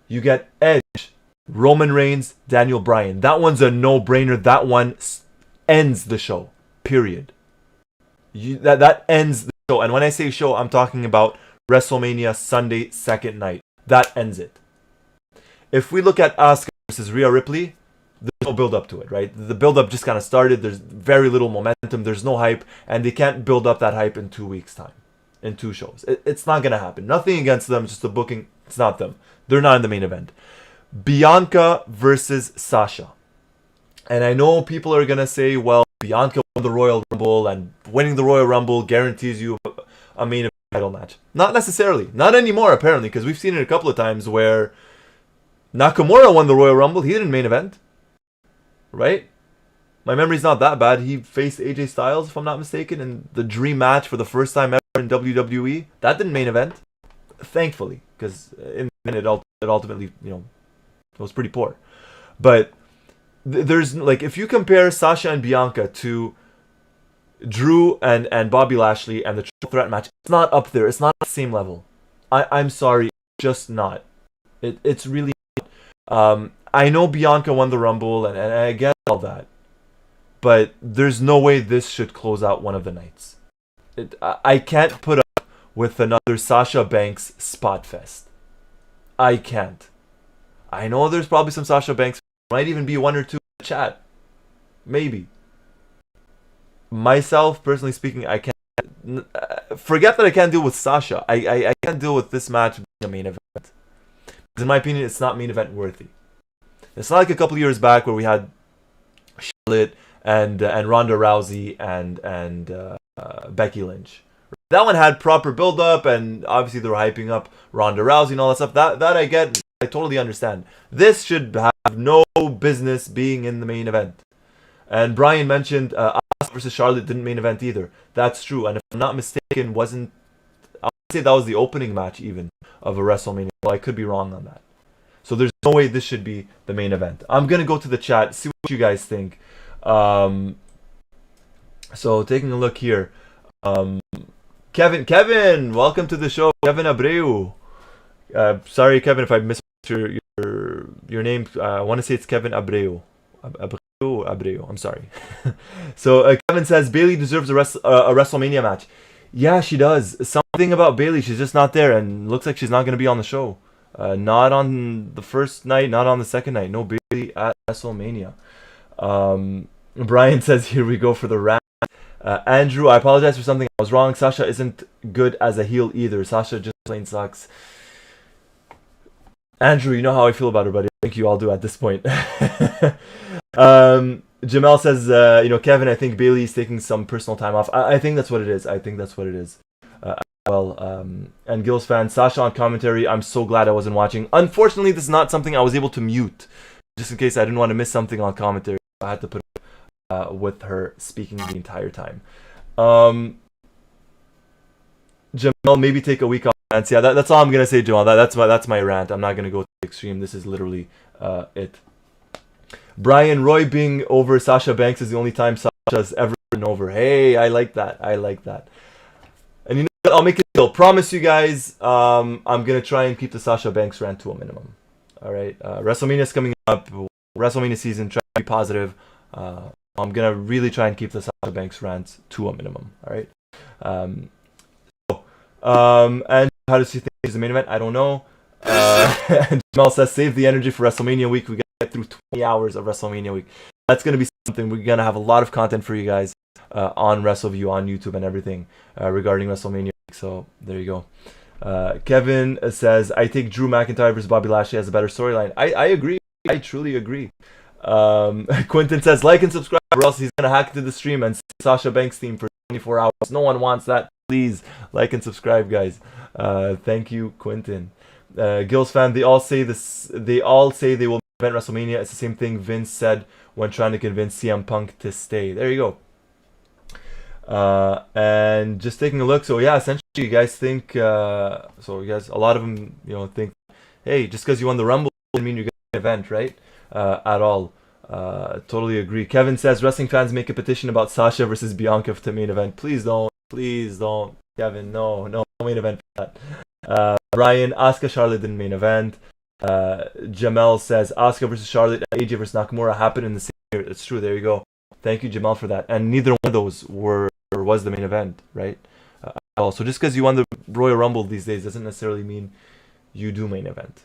You get Edge, Roman Reigns, Daniel Bryan. That one's a no-brainer. That one ends the show. Period. That ends the show. And when I say show, I'm talking about WrestleMania Sunday, second night. That ends it. If we look at Asuka versus Rhea Ripley, there's no build up to it, right? The build up just kind of started. There's very little momentum. There's no hype. And they can't build up that hype in 2 weeks' time. In 2 shows. It's not going to happen. Nothing against them. Just the booking. It's not them. They're not in the main event. Bianca versus Sasha. And I know people are going to say, well, Bianca won the Royal Rumble, and winning the Royal Rumble guarantees you a main event title match. Not necessarily. Not anymore, apparently, because we've seen it a couple of times where Nakamura won the Royal Rumble. He didn't main event. Right? My memory's not that bad. He faced AJ Styles, if I'm not mistaken, in the dream match for the first time ever in WWE. That didn't main event. Thankfully, because in the end, it ultimately, it was pretty poor. But there's, like, if you compare Sasha and Bianca to Drew and Bobby Lashley and the triple threat match, it's not up there. It's not at the same level. I'm sorry, it's just not. It's really not. I know Bianca won the Rumble, and I get all that. But there's no way this should close out one of the nights. I can't put up with another Sasha Banks spot fest. I can't. I know there's probably some Sasha Banks. Might even be 1 or 2 in the chat. Maybe. Myself, personally speaking, I can't. Forget that I can't deal with Sasha. I can't deal with this match being a main event. Because in my opinion, it's not main event worthy. It's not like a couple of years back where we had Charlotte and Ronda Rousey and Becky Lynch. That one had proper build-up, and obviously they were hyping up Ronda Rousey and all that stuff. That I get. I totally understand. This should have no business being in the main event. And Brian mentioned Asuka versus Charlotte didn't main event either. That's true. And if I'm not mistaken, I would say that was the opening match even of a WrestleMania. Well, I could be wrong on that. So there's no way this should be the main event. I'm going to go to the chat, see what you guys think. So taking a look here. Kevin, welcome to the show. Kevin Abreu. Sorry, Kevin, if I missed your name. I want to say it's Kevin Abreu. Abreu. I'm sorry. So Kevin says Bayley deserves a WrestleMania match. Yeah, she does. Something about Bayley, she's just not there, and looks like she's not going to be on the show. Not on the first night, not on the second night. No Bayley at WrestleMania. Brian says, here we go for the rant. Andrew, I apologize for something I was wrong. Sasha isn't good as a heel either. Sasha just plain sucks. Andrew, you know how I feel about her, buddy. I think you all do at this point. Jamel says, Kevin, I think Bayley is taking some personal time off. I think that's what it is. And Gil's fan, Sasha on commentary. I'm so glad I wasn't watching. Unfortunately, this is not something I was able to mute, just in case I didn't want to miss something on commentary. I had to put it with her speaking the entire time. Jamel, maybe take a week off. And yeah, that's all I'm gonna say, Jamal. That's my rant. I'm not gonna go to the extreme. This is literally it. Brian, Roy being over Sasha Banks is the only time Sasha's ever been over. Hey, I like that. And you know what? I'll make it deal. Promise you guys, I'm gonna try and keep the Sasha Banks rant to a minimum. All right. WrestleMania's coming up. WrestleMania season. Try to be positive. I'm gonna really try and keep the Sasha Banks rant to a minimum. All right. And how does she think she's the main event? I don't know. And Jamal says, save the energy for WrestleMania week. We gotta get through 20 hours of WrestleMania week. That's gonna be something. We're gonna have a lot of content for you guys on Wrestleview, on YouTube, and everything regarding WrestleMania week. So there you go. Kevin says, I think Drew McIntyre versus Bobby Lashley has a better storyline. I agree. I truly agree. Quentin says, like and subscribe, or else he's gonna hack into the stream and Sasha Banks theme for 24 hours. No one wants that. Please like and subscribe, guys. Thank you, Quentin. Gills fan, they all say this. They all say they will event WrestleMania. It's the same thing Vince said when trying to convince CM Punk to stay. There you go. And just taking a look. So yeah, essentially, you guys think. So you guys, a lot of them, think, hey, just because you won the Rumble doesn't mean you're getting an event, right? At all. Totally agree. Kevin says wrestling fans make a petition about Sasha versus Bianca to main event. Please don't. Please don't. Kevin, no main event for that. Ryan, Asuka Charlotte didn't main event. Jamel says Asuka versus Charlotte and AJ versus Nakamura happened in the same year. It's true. There you go. Thank you, Jamel, for that. And neither one of those was the main event, right? So just because you won the Royal Rumble these days doesn't necessarily mean you do main event.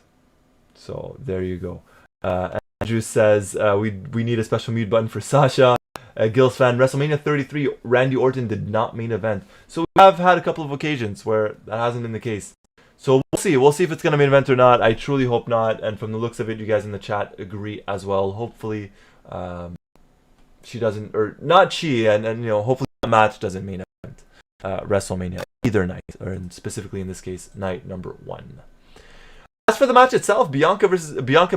So there you go. Andrew says we need a special mute button for Sasha. Gills fan, WrestleMania 33, Randy Orton did not main event. So we have had a couple of occasions where that hasn't been the case. So we'll see. We'll see if it's going to main event or not. I truly hope not. And from the looks of it, you guys in the chat agree as well. Hopefully she doesn't, or not she, and hopefully the match doesn't main event WrestleMania either night, or specifically in this case, night number 1. As for the match itself, Bianca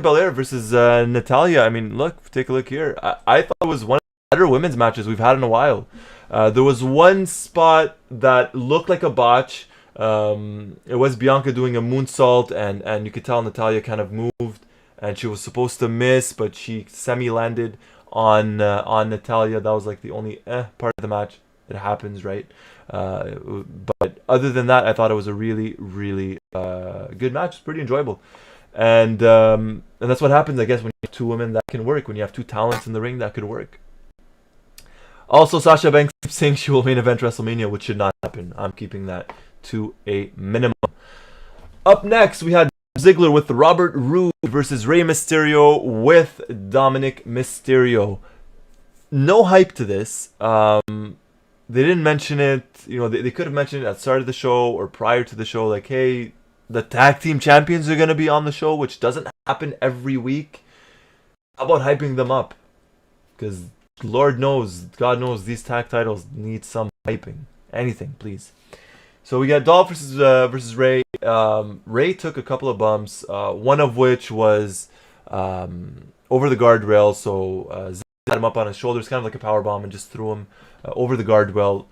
Belair versus Natalya. I mean, take a look here. I thought it was one of the better women's matches we've had in a while. There was one spot that looked like a botch. It was Bianca doing a moonsault, and you could tell Natalya kind of moved, and she was supposed to miss, but she semi-landed on Natalya. That was like the only part of the match. It happens, right? But other than that, I thought it was a really, really good match. It's pretty enjoyable, and that's what happens, I guess, when you have two women that can work. When you have two talents in the ring that could work. Also, Sasha Banks keeps saying she will main event WrestleMania, which should not happen. I'm keeping that to a minimum. Up next, we had Ziggler with Robert Roode versus Rey Mysterio with Dominic Mysterio. No hype to this. They didn't mention it. They could have mentioned it at the start of the show or prior to the show, like, hey, the tag team champions are going to be on the show, which doesn't happen every week. How about hyping them up? Because God knows these tag titles need some hyping. Anything, please. So we got Dolph versus Rey. Rey took a couple of bumps, one of which was over the guardrail. So Ziggler had him up on his shoulders, kind of like a power bomb, and just threw him over the guardrail.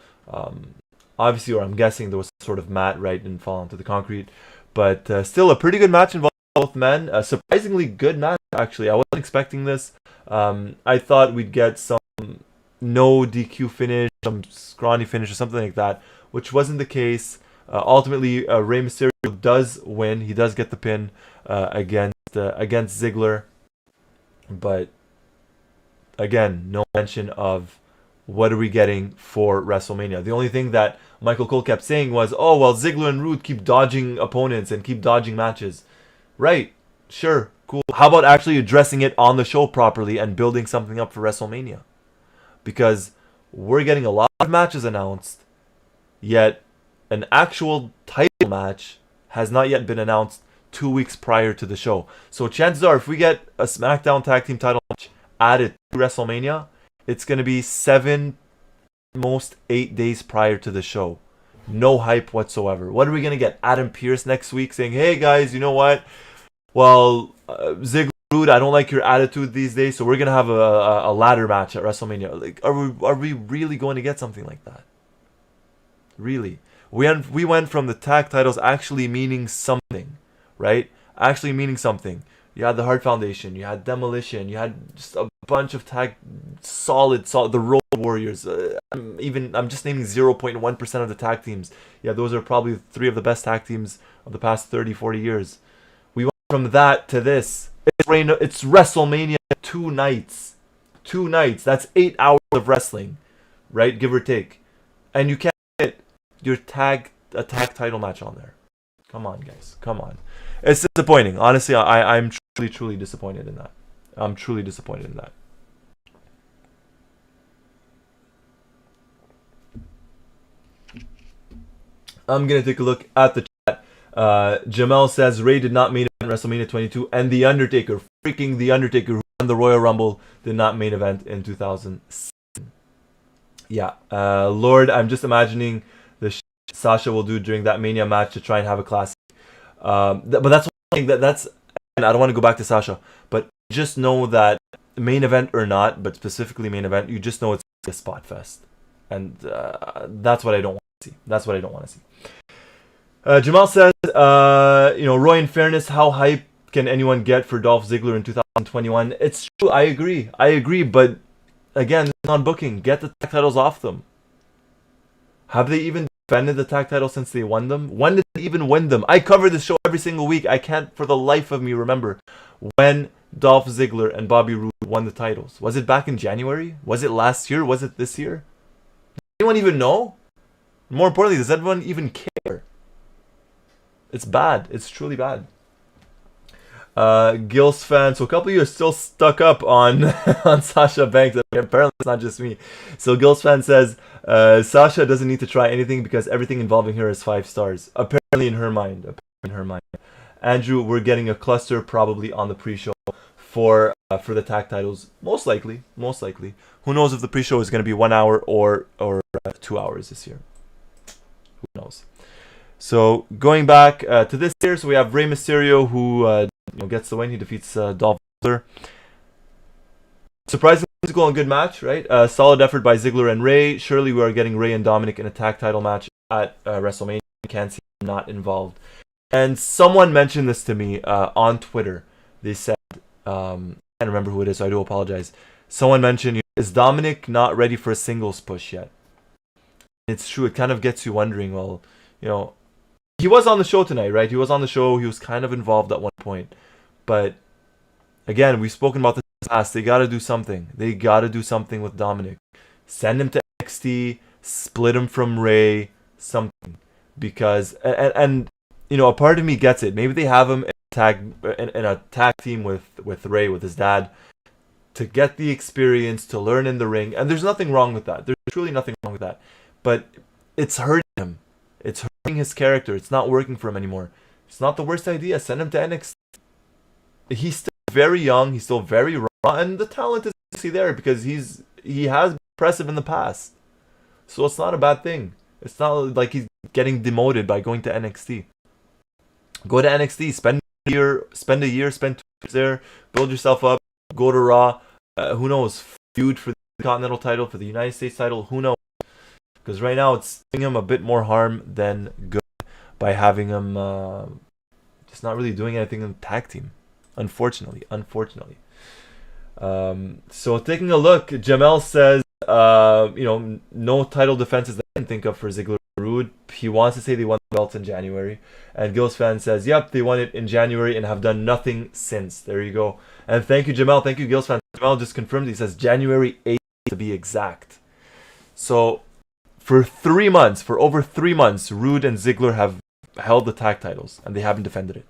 Obviously, or I'm guessing there was some sort of mat, right, and fall onto the concrete. But still a pretty good match involving both men. A surprisingly good match, actually. I wasn't expecting this. I thought we'd get some no DQ finish, some scrawny finish or something like that, which wasn't the case. Ultimately, Rey Mysterio does win. He does get the pin against Ziggler. But again, no mention of what are we getting for WrestleMania. The only thing that Michael Cole kept saying was, oh, well, Ziggler and Roode keep dodging opponents and keep dodging matches. Right, sure, cool. How about actually addressing it on the show properly and building something up for WrestleMania? Because we're getting a lot of matches announced, yet an actual title match has not yet been announced 2 weeks prior to the show. So chances are, if we get a SmackDown Tag Team title match added to WrestleMania, it's going to be 7, most 8 days prior to the show. No hype whatsoever. What are we going to get? Adam Pearce next week saying, hey guys, you know what? Well, Ziggler, Roode, I don't like your attitude these days, so we're going to have a ladder match at WrestleMania. Like, are we really going to get something like that? Really? We went from the tag titles actually meaning something, right? Actually meaning something. You had the Hart Foundation, you had Demolition, you had just a bunch of solid, the Road Warriors. I'm just naming 0.1% of the tag teams. Yeah, those are probably 3 of the best tag teams of the past 30, 40 years. We went from that to this. It's WrestleMania 2 nights. 2 nights. That's 8 hours of wrestling, right? Give or take. And you can't get a tag title match on there. Come on, guys. Come on. It's disappointing. Honestly, I'm truly disappointed in that. I'm truly disappointed in that. I'm going to take a look at the chat. Jamel says, Ray did not main event WrestleMania 22, and The Undertaker, freaking The Undertaker, who won the Royal Rumble, did not main event in 2007. Yeah. Lord, I'm just imagining the Sasha will do during that Mania match to try and have a classic. But that's one thing that's. And I don't want to go back to Sasha, but just know that main event or not, but specifically main event, you just know it's a spot fest, and that's what I don't want to see. That's what I don't want to see. Jamal says, Roy, in fairness, how hype can anyone get for Dolph Ziggler in 2021? It's true. I agree. But again, on booking, get the tag titles off them. Have they even defended the tag titles since they won them? When did they even win them? I cover this show every single week. I can't for the life of me remember when Dolph Ziggler and Bobby Roode won the titles. Was it back in January? Was it last year? Was it this year? Does anyone even know? More importantly, does anyone even care? It's bad. It's truly bad. Gil's fan. So a couple of you are still stuck up on on Sasha Banks. Apparently it's not just me. So Gil's fan says Sasha doesn't need to try anything because everything involving her is 5 stars. Apparently in her mind. Andrew, we're getting a cluster probably on the pre-show for the tag titles. Most likely. Who knows if the pre-show is going to be 1 hour or 2 hours this year? Who knows? So going back to this year, so we have Rey Mysterio who gets the win. He defeats Dolph Ziggler. Surprisingly physical and good match, right? Solid effort by Ziggler and Rey. Surely we are getting Rey and Dominic in a tag title match at WrestleMania. Can't see them not involved. And someone mentioned this to me on Twitter. They said, I can't remember who it is, so I do apologize. Someone mentioned, is Dominic not ready for a singles push yet? It's true. It kind of gets you wondering, well, he was on the show tonight, right? He was on the show. He was kind of involved at one point. But again, we've spoken about this in the past. They got to do something. They got to do something with Dominic. Send him to NXT. Split him from Rey. Something. Because, and a part of me gets it. Maybe they have him in a tag team with Rey, with his dad, to get the experience, to learn in the ring. And there's nothing wrong with that. There's truly nothing wrong with that. But it's hurting him. It's hurting his character. It's not working for him anymore. It's not the worst idea. Send him to NXT. He's still very young. He's still very raw. And the talent is actually there because he has been impressive in the past. So it's not a bad thing. It's not like he's getting demoted by going to NXT. Go to NXT. Spend a year, spend 2 years there. Build yourself up. Go to Raw. Who knows? Feud for the Continental title, for the United States title. Who knows? Because right now it's doing him a bit more harm than good by having him just not really doing anything in the tag team. Unfortunately. So taking a look, Jamel says, no title defenses that I can think of for Ziggler and Roode. He wants to say they won the belts in January. And Gil's fan says, yep, they won it in January and have done nothing since. There you go. And thank you, Jamel. Thank you, Gil's fan. Jamel just confirmed. He says January 8th to be exact. So for over 3 months, Roode and Ziggler have held the tag titles and they haven't defended it.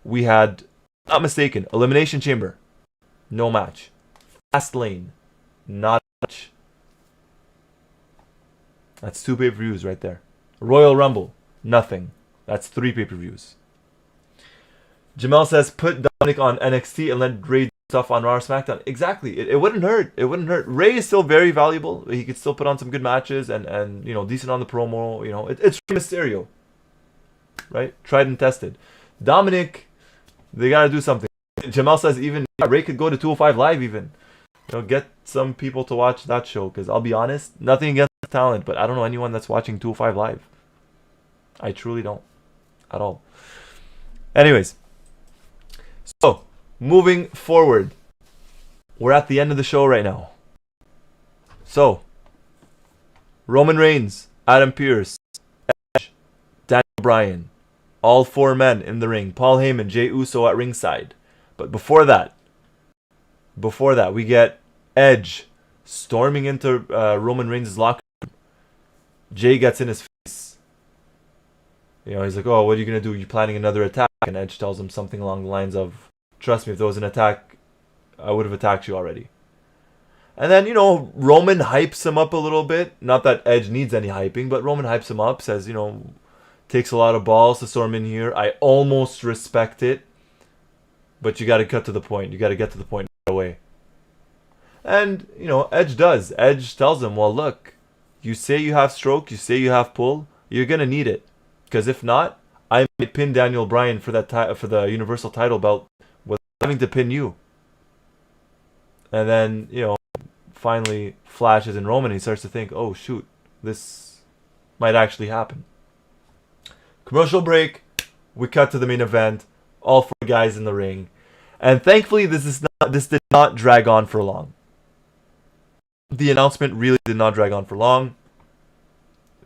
We had, not mistaken, Elimination Chamber, no match. Fastlane, not a match. That's 2 pay-per-views right there. Royal Rumble, nothing. That's 3 pay-per-views. Jamel says, put Dominic on NXT and let Rey do stuff on Raw or SmackDown. Exactly. It wouldn't hurt. Rey is still very valuable. He could still put on some good matches and decent on the promo. It's Rey Mysterio. Right? Tried and tested. Dominic, they gotta do something. Jamel says even Rey could go to 205 Live even. Get some people to watch that show. Because I'll be honest, nothing against the talent, but I don't know anyone that's watching 205 Live. I truly don't. At all. Anyways. So, moving forward. We're at the end of the show right now. So, Roman Reigns, Adam Pearce, Edge, Daniel Bryan. All 4 men in the ring. Paul Heyman, Jey Uso at ringside. But before that, we get Edge storming into Roman Reigns' locker room. Jey gets in his face. He's like, oh, what are you going to do? You planning another attack? And Edge tells him something along the lines of, trust me, if there was an attack, I would have attacked you already. And then, Roman hypes him up a little bit. Not that Edge needs any hyping, but Roman hypes him up, says, takes a lot of balls to storm in here. I almost respect it. But you got to cut to the point. You got to get to the point right away. And, Edge does. Edge tells him, well, look, you say you have stroke, you say you have pull, you're going to need it. Because if not, I might pin Daniel Bryan for for the Universal title belt without having to pin you. And then, finally flashes in Roman and he starts to think, oh, shoot, this might actually happen. Commercial break. We cut to the main event. All 4 guys in the ring. And thankfully, this did not drag on for long. The announcement really did not drag on for long.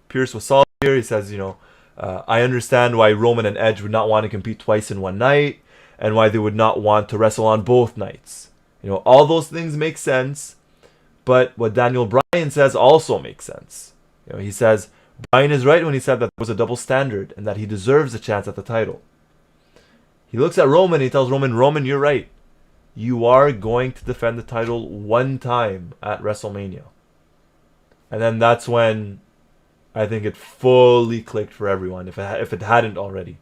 Pierce was solid here. He says, I understand why Roman and Edge would not want to compete twice in one night and why they would not want to wrestle on both nights. All those things make sense. But what Daniel Bryan says also makes sense. He says, Bryan is right when he said that there was a double standard and that he deserves a chance at the title. He looks at Roman and he tells Roman, you're right. You are going to defend the title one time at WrestleMania. And then that's when I think it fully clicked for everyone, if it hadn't already.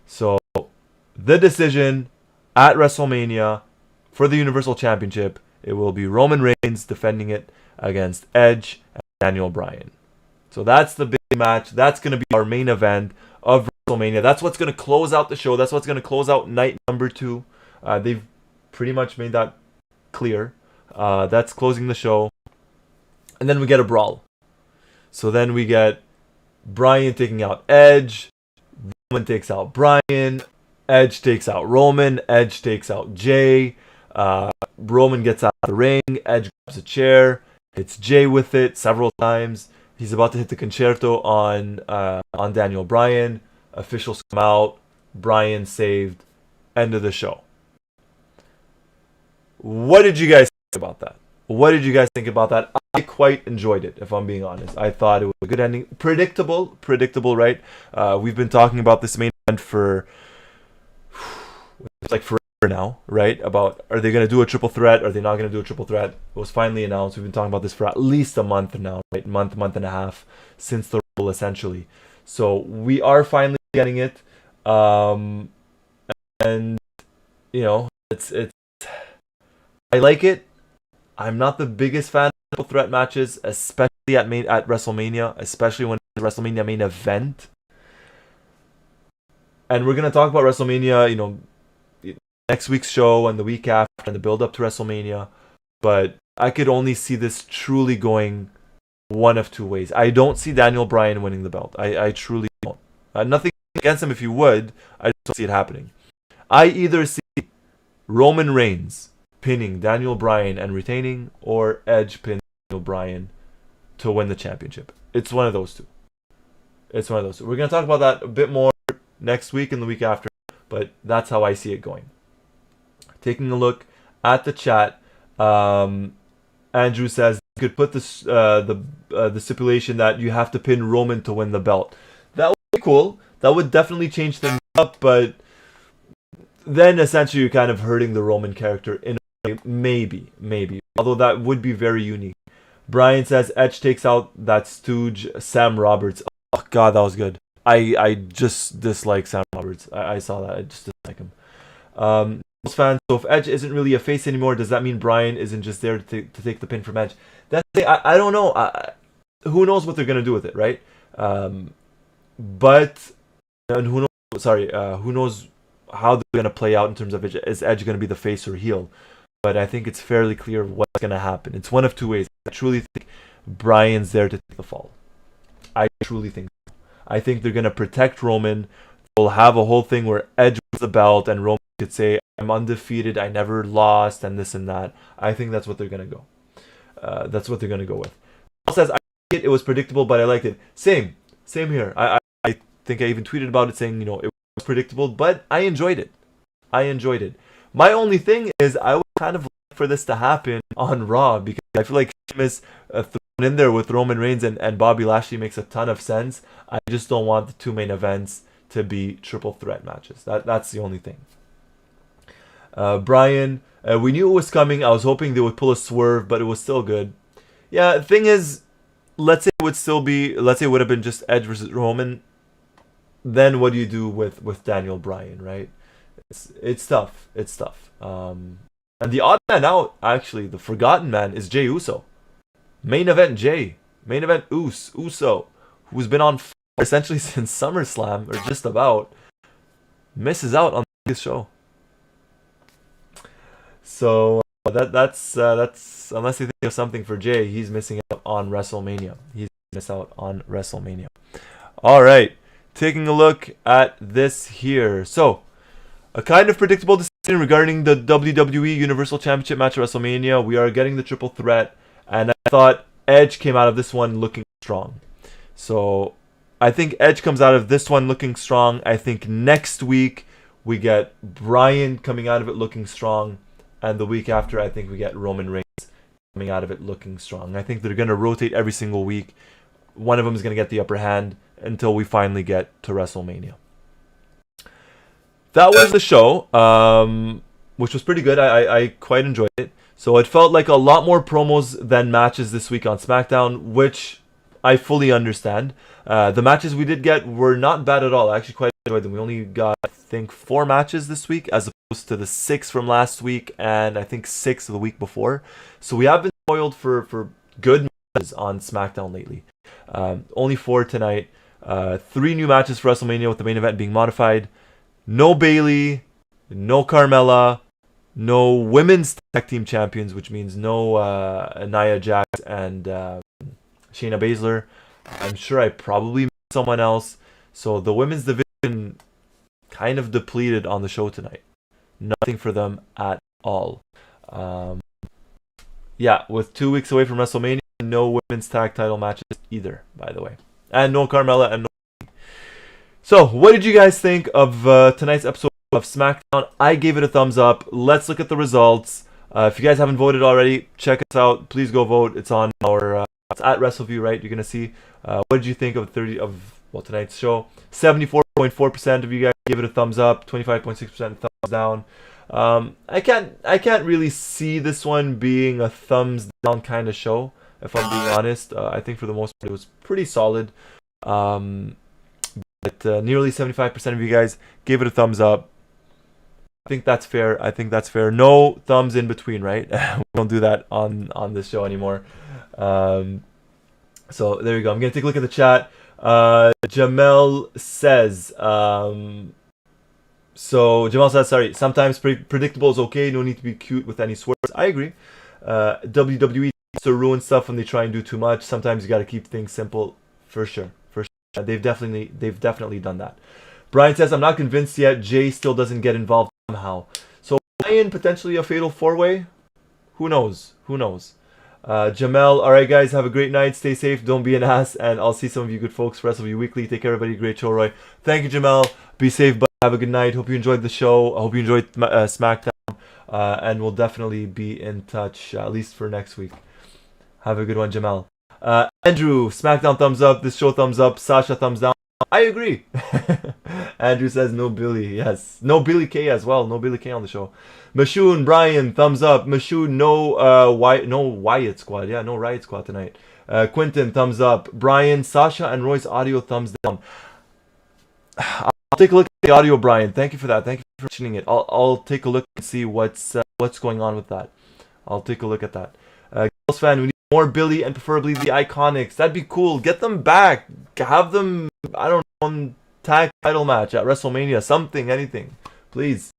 So, the decision at WrestleMania for the Universal Championship, it will be Roman Reigns defending it against Edge and Daniel Bryan. So that's the big match. That's going to be our main event of WrestleMania. That's what's going to close out the show. That's what's going to close out night number 2. They've pretty much made that clear. That's closing the show. And then we get a brawl. So then we get Bryan taking out Edge. Roman takes out Bryan. Edge takes out Roman. Edge takes out Jay. Roman gets out of the ring. Edge grabs a chair. Hits Jay with it several times. He's about to hit the concerto on Daniel Bryan. Officials come out. Bryan saved. End of the show. What did you guys think about that? I quite enjoyed it, if I'm being honest. I thought it was a good ending. Predictable, right? We've been talking about this main event for forever now, right? About, are they going to do a triple threat? Are they not going to do a triple threat? It was finally announced. We've been talking about this for at least a month now, right? Month and a half since the Rumble, essentially. So we are finally getting it. And, it's I like it. I'm not the biggest fan of triple threat matches, especially at WrestleMania, especially when it's a WrestleMania main event. And we're going to talk about WrestleMania, next week's show and the week after and the build up to WrestleMania. But I could only see this truly going one of 2 ways. I don't see Daniel Bryan winning the belt. I truly don't. Nothing against him if you would. I just don't see it happening. I either see Roman Reigns pinning Daniel Bryan and retaining, or Edge pinning Daniel Bryan to win the championship. It's one of those two. We're going to talk about that a bit more next week and the week after, but that's how I see it going. Taking a look at the chat, Andrew says you could put the stipulation that you have to pin Roman to win the belt. That would be cool. That would definitely change things up, but then essentially you're kind of hurting the Roman character in a way. Maybe. Although that would be very unique. Brian says Edge takes out that stooge Sam Roberts. Oh god, that was good. I just dislike Sam Roberts. I saw that. I just dislike him. Fans, so if Edge isn't really a face anymore, does that mean Bryan isn't just there to take the pin from Edge? I don't know. Who knows what they're gonna do with it, right? But and who knows how they're gonna play out in terms of Edge. Is Edge gonna be the face or heel? But I think it's fairly clear what's gonna happen. It's one of 2 ways. I truly think Bryan's there to take the fall. I truly think so. I think they're gonna protect Roman. They'll have a whole thing where Edge wins the belt and Roman could say, I'm undefeated, I never lost, and this and that. I think that's what they're gonna go. That's what they're gonna go with. Paul says, I like it was predictable, but I liked it. Same here. I think I even tweeted about it saying, it was predictable, but I enjoyed it. My only thing is I would kind of like for this to happen on Raw, because I feel like Sheamus thrown in there with Roman Reigns and Bobby Lashley makes a ton of sense. I just don't want the 2 main events to be triple threat matches. That's the only thing. Brian, we knew it was coming. I was hoping they would pull a swerve, but it was still good. Yeah, the thing is, let's say it would have been just Edge versus Roman. Then what do you do with Daniel Bryan, right? It's tough. And the odd man out, actually, the forgotten man, is Jey Uso. Main event Jey. Main event Uso, who's been on fire essentially since SummerSlam, or just about, misses out on this show. So that's unless you think of something for Jey, he's missing out on WrestleMania. He's missed out on WrestleMania. All right, taking a look at this here. So, a kind of predictable decision regarding the WWE Universal Championship match at WrestleMania. We are getting the triple threat, and I thought Edge came out of this one looking strong. So, I think Edge comes out of this one looking strong. I think next week we get Bryan coming out of it looking strong, and the week after I think we get Roman Reigns coming out of it looking strong. I think they're going to rotate every single week. One of them is going to get the upper hand until we finally get to WrestleMania. That was the show, which was pretty good. I quite enjoyed it. So it felt like a lot more promos than matches this week on SmackDown, which I fully understand. The matches we did get were not bad at all. I actually quite enjoyed them. We only got, I think, 4 matches this week as opposed to the 6 from last week and I think 6 the week before. So we have been spoiled for good matches on SmackDown lately. Only 4 tonight. 3 new matches for WrestleMania with the main event being modified. No Bayley, no Carmella, no women's tag team champions, which means no Nia Jax and Shayna Baszler. I'm sure I probably missed someone else. So the women's division kind of depleted on the show tonight. Nothing for them at all. Yeah, with 2 weeks away from WrestleMania, no women's tag title matches either, by the way. And no Carmella and no. So, what did you guys think of tonight's episode of SmackDown? I gave it a thumbs up. Let's look at the results. If you guys haven't voted already, check us out. Please go vote. It's on our it's at Wrestleview, right? You're gonna see. What did you think of tonight's show? 74.4% of you guys gave it a thumbs up. 25.6% thumbs down. I can't really see this one being a thumbs down kind of show. If I'm being honest, I think for the most part it was pretty solid. But nearly 75% of you guys gave it a thumbs up. I think that's fair. No thumbs in between, right? We don't do that on this show anymore. So there you go. I'm gonna take a look at the chat. Jamel says. So Jamal says, sorry. Sometimes predictable is okay. No need to be cute with any swears. I agree. WWE to ruin stuff when they try and do too much. Sometimes you got to keep things simple. For sure. They've definitely done that. Brian says, I'm not convinced yet. Jey still doesn't get involved somehow. So Brian, potentially a fatal 4-way? Who knows? Jamel, alright guys, have a great night. Stay safe, don't be an ass, and I'll see some of you good folks for Wrestleview Weekly. Take care everybody. Great show, Roy. Thank you, Jamel. Be safe, but have a good night. Hope you enjoyed the show. I hope you enjoyed SmackDown. And we'll definitely be in touch, at least for next week. Have a good one, Jamel. Andrew, SmackDown thumbs up. This show thumbs up. Sasha thumbs down. I agree. Andrew says no Billy. Yes. No Billy Kay as well. No Billy Kay on the show. Mashoon, Brian, thumbs up. Mashoon, no Wyatt Squad. Yeah, no Riot Squad tonight. Quentin, thumbs up. Brian, Sasha, and Roy's audio thumbs down. I'll take a look at the audio, Brian. Thank you for that. Thank you for mentioning it. I'll take a look and see what's going on with that. I'll take a look at that. Girls fan, we need more Billy and preferably the Iconics. That'd be cool. Get them back. Have them, I don't know, tag title match at WrestleMania. Something, anything. Please.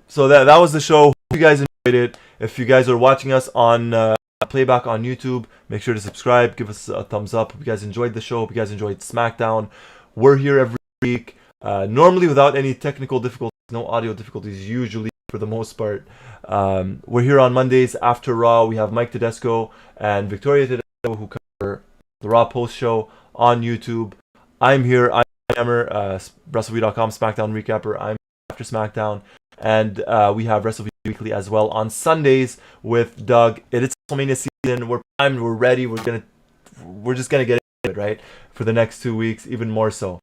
So that was the show. Hope you guys enjoyed it. If you guys are watching us on playback on YouTube, make sure to subscribe. Give us a thumbs up. Hope you guys enjoyed the show. Hope you guys enjoyed SmackDown. We're here every week. Normally without any technical difficulties. No audio difficulties usually for the most part. We're here on Mondays after Raw. We have Mike Tedesco and Victoria Tedesco who cover the Raw Post Show on YouTube. I'm here. I'm Nemer, Wrestleview.com SmackDown recapper. I'm after SmackDown. And we have Wrestleview Weekly as well on Sundays with Doug. It is WrestleMania season. We're primed. We're ready. We're just gonna get into it, right? For the next 2 weeks, even more so.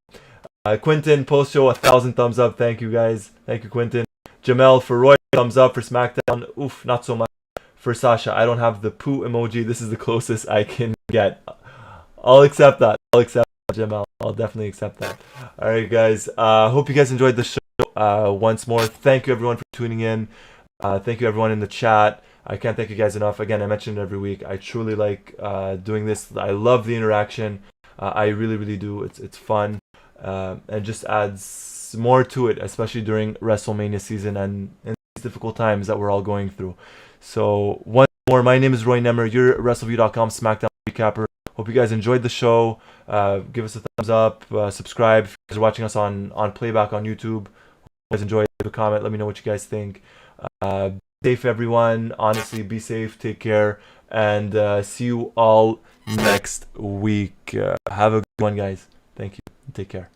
Quentin, post show, 1,000 thumbs up. Thank you guys. Thank you, Quentin. Jamel, for Roy, thumbs up. For SmackDown, oof, not so much. For Sasha, I don't have the poo emoji. This is the closest I can get. I'll accept that. Jim. I'll definitely accept that. All right, guys. Hope you guys enjoyed the show. Once more, thank you everyone for tuning in. Thank you everyone in the chat. I can't thank you guys enough. Again, I mention it every week. I truly like doing this. I love the interaction. I really, really do. It's fun, and just adds more to it, especially during WrestleMania season and in these difficult times that we're all going through. So once more, my name is Roy Nemer. You're WrestleView.com SmackDown recapper. Hope you guys enjoyed the show. Give us a thumbs up. Subscribe if you guys are watching us on playback on YouTube. Hope you guys enjoyed. Leave a comment. Let me know what you guys think. Be safe, everyone. Honestly, be safe. Take care. And see you all next week. Have a good one, guys. Thank you. Take care.